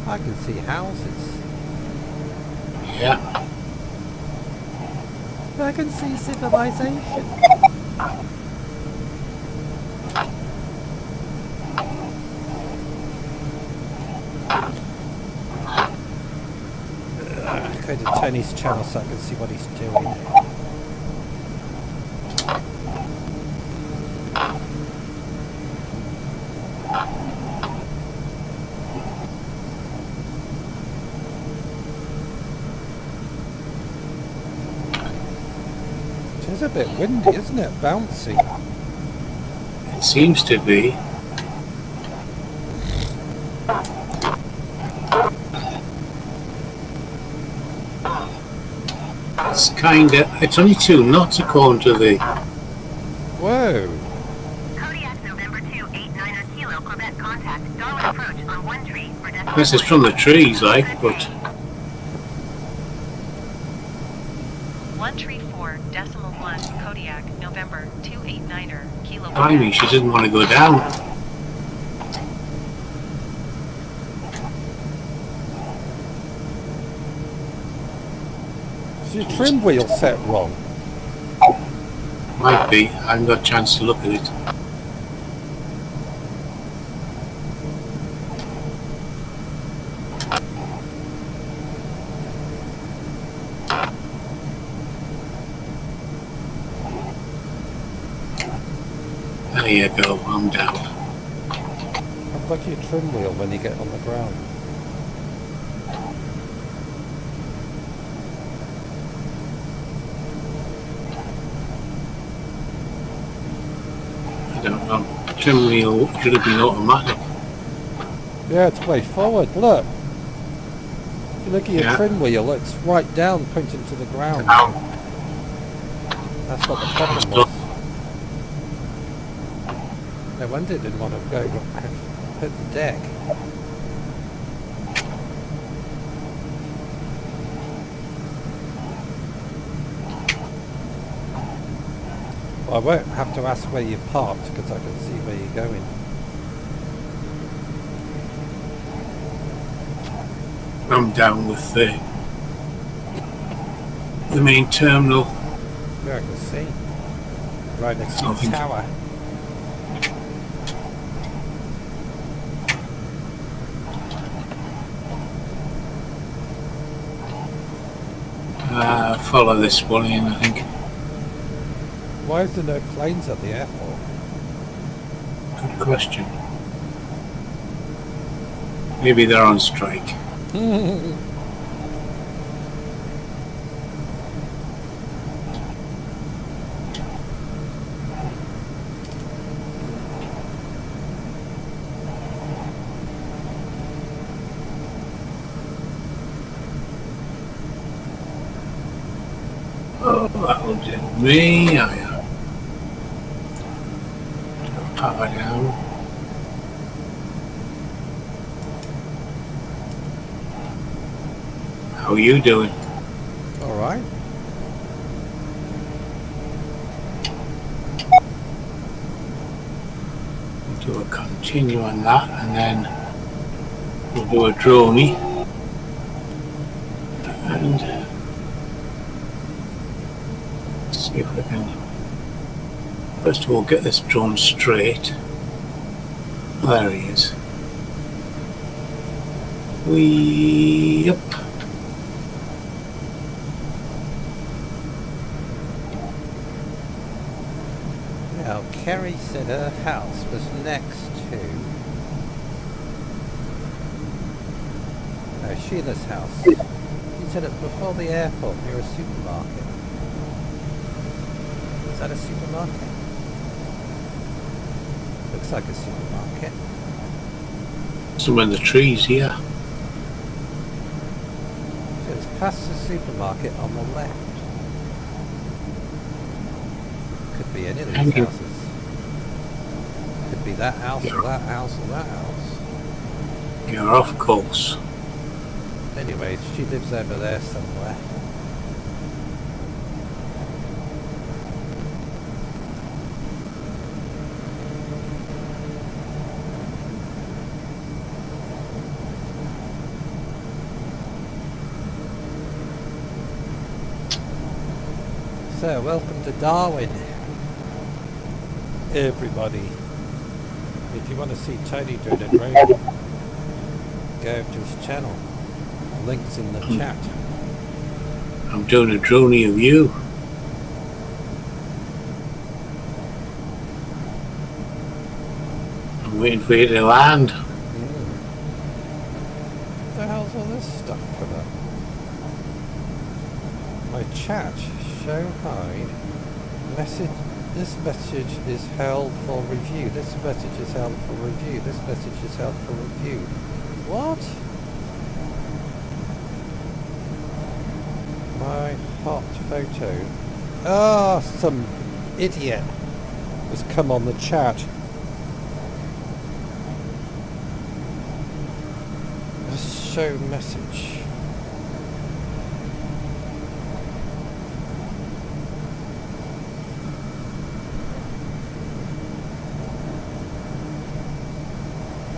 I can see houses. Yeah. I can see civilization. go to Tony's channel so I can see what he's doing. It is a bit windy, isn't it? Bouncy. It seems to be. It's it's only 2 knots according to the... Whoa! Kodiak November 289er Kilo Quebec contact. Darwin approach on 1 tree for decimal. This is from the trees, like, but 134.1 Kodiak November 289er Kilo blimey, she Quebec. didn't want to go down. Is your trim wheel set wrong? Might be. I haven't got a chance to look at it. There you go, I'm down. Have a look at your trim wheel when you get on the ground. I don't know. Trim wheel should have been automatic. Yeah, it's way forward. Look. If you look at your Yeah. trim wheel, it's right down, pointing to the ground. Down. That's what the problem was. No wonder it didn't want to go hit the deck. Well, I won't have to ask where you parked because I can see where you're going. I'm down with the main terminal. Yeah, I can see. Right next to the Nothing. tower. Follow this one in, I think. Why is there no planes at the airport? Good question. Maybe they're on strike. Oh, that'll do me. Oh, yeah. Power down. How are you doing? All right. We'll do a continue on that, and then we'll do a droney. And see if we can first of all get this drone straight. There he is. Yep. Now, Kerry said her house was next to Sheila's house. She said it before the airport near a supermarket. Is that a supermarket? Looks like a supermarket. Somewhere in the trees here. So it's past the supermarket on the left. Could be any of these houses. Could be that house or that house or that house. You're off course. Anyway, she lives over there somewhere. So, welcome to Darwin, everybody. If you want to see Tony doing a drone, go over to his channel. Links in the chat. I'm doing a droney of you. I'm waiting for you to land. What the hell's all this stuff come up? My chat, show hide, message, this message is held for review, this message is held for review, this message is held for review. What? My hot photo. Ah, some idiot has come on the chat. Let's show message.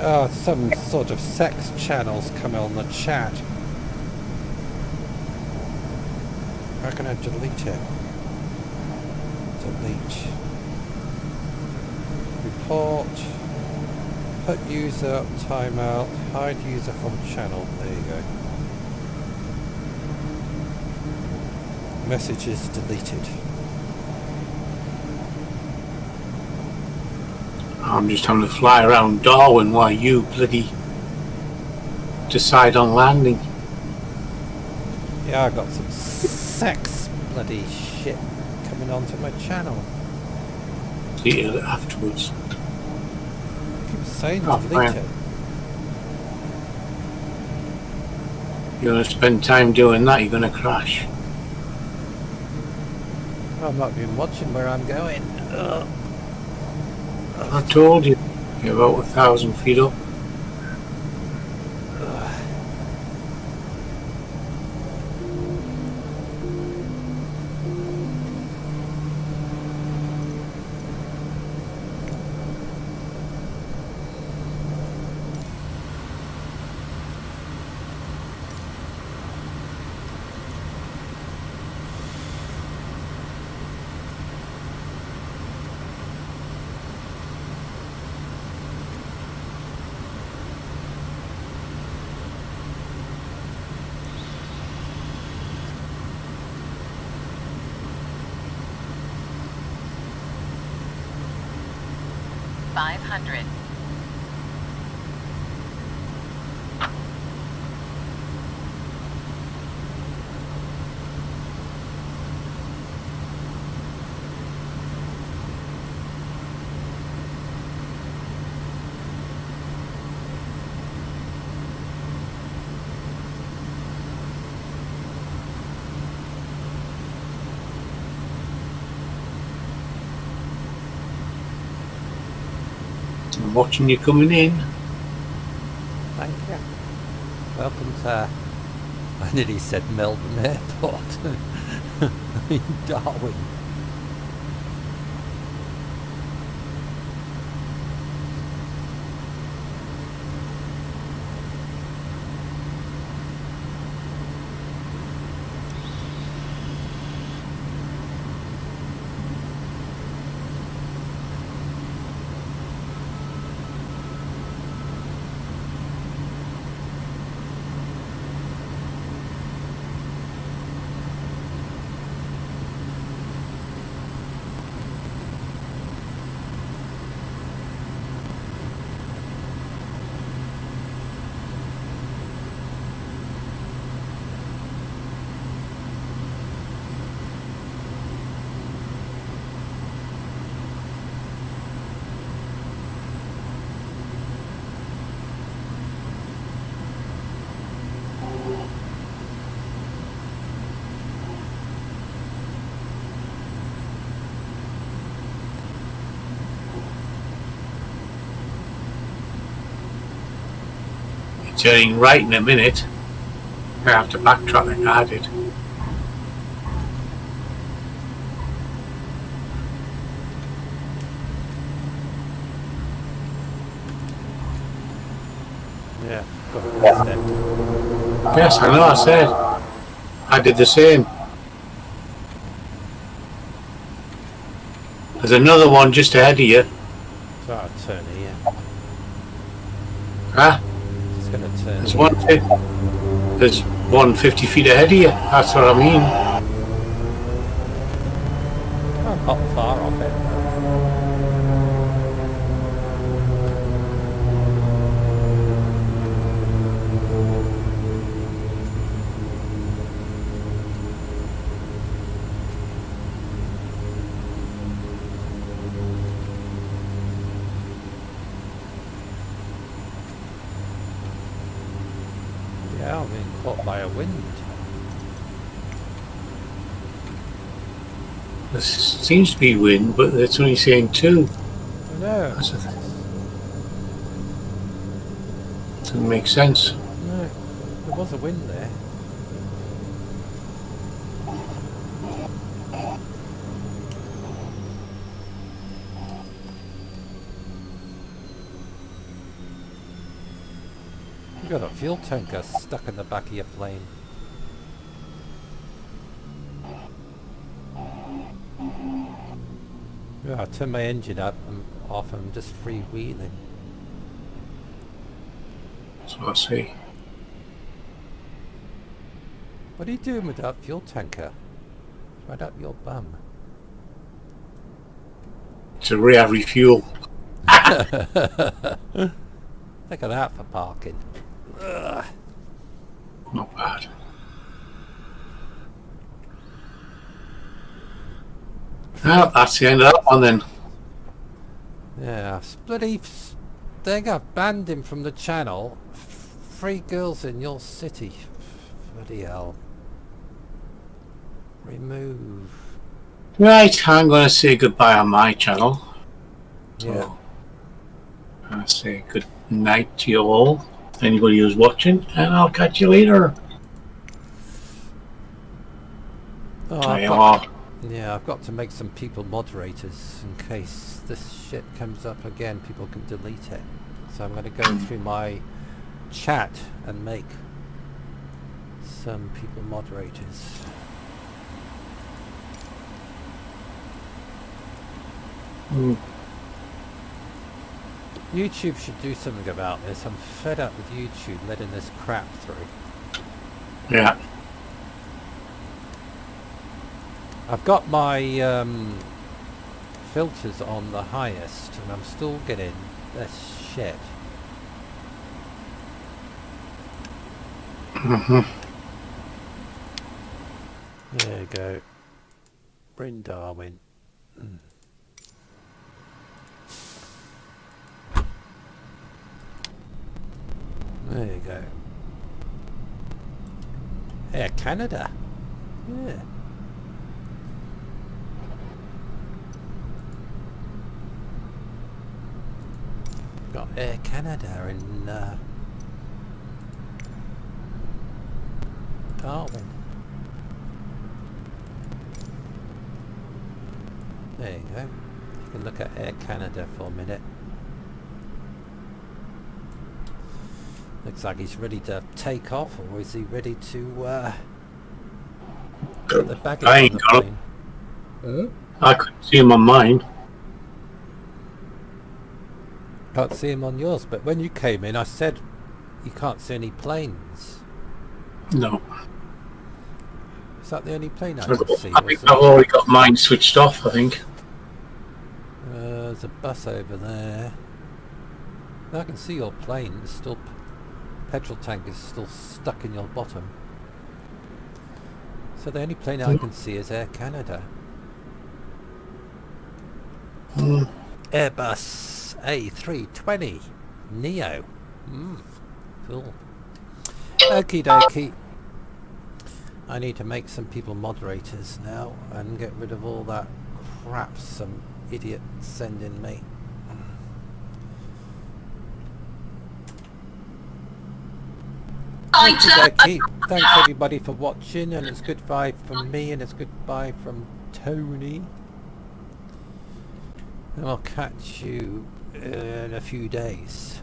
Oh, some sort of sex channels come on the chat. How can I delete it? Delete. Report. Put user up timeout. Hide user from channel. There you go. Message is deleted. I'm just having to fly around Darwin while you bloody decide on landing. Yeah, I got some sex bloody shit coming onto my channel. Delete it afterwards. I keep saying Oh, delete fine. it. You're going to spend time doing that, you're going to crash. I'm not even watching where I'm going. Ugh. I told you, you're about 1,000 feet up. $500. I'm watching you coming in. Thank you. Welcome to, I nearly said Melbourne Airport. In Darwin. Turning right in a minute. I have to backtrack like I did. Yeah, got a rest end. Yes, I know, I said. I did the same. There's another one just ahead of you. So I'll turn here. Huh? It's going to turn There's here. one 50 feet ahead of you. That's what I mean. not far off it. Yeah, I'm being caught by a wind. There seems to be wind, but it's only saying 2. I know. That's the thing. Doesn't make sense. No, there was a wind there. You got a fuel tanker stuck in the back of your plane. Yeah, I turned my engine up and off and I'm just freewheeling. So I see. What are you doing with that fuel tanker? It's right up your bum. To refuel. Look at that for parking. Ugh. Not bad. Well, that's the end of that one then. Yeah, bloody thing, I've banned him from the channel. 3 girls in your city. Bloody hell. Remove. Right, I'm going to say goodbye on my channel. Yeah. So, I'll say good night to you all, anybody who's watching, and I'll catch you later. Oh, yeah, I've got to make some people moderators in case this shit comes up again. People can delete it. So I'm going to go through my chat and make some people moderators. YouTube should do something about this. I'm fed up with YouTube letting this crap through. Yeah. I've got my filters on the highest and I'm still getting this shit. There you go. Bring Darwin. There you go. Air Canada. Yeah. Got Air Canada in Darwin. There you go. You can look at Air Canada for a minute. Looks like he's ready to take off, or is he ready to put the baggage I on ain't the got plane? I couldn't see him on mine. Can't see him on yours, but when you came in I said you can't see any planes. No. Is that the only plane I can see? I think I've already got mine switched off, I think. There's a bus over there. No, I can see your plane. It's still petrol tank is still stuck in your bottom. So the only plane I can see is Air Canada. Airbus A320 Neo. Cool. Okie dokie. I need to make some people moderators now and get rid of all that crap some idiot sending me. Okie. Thanks everybody for watching, and it's goodbye from me and it's goodbye from Tony. And I'll catch you in a few days.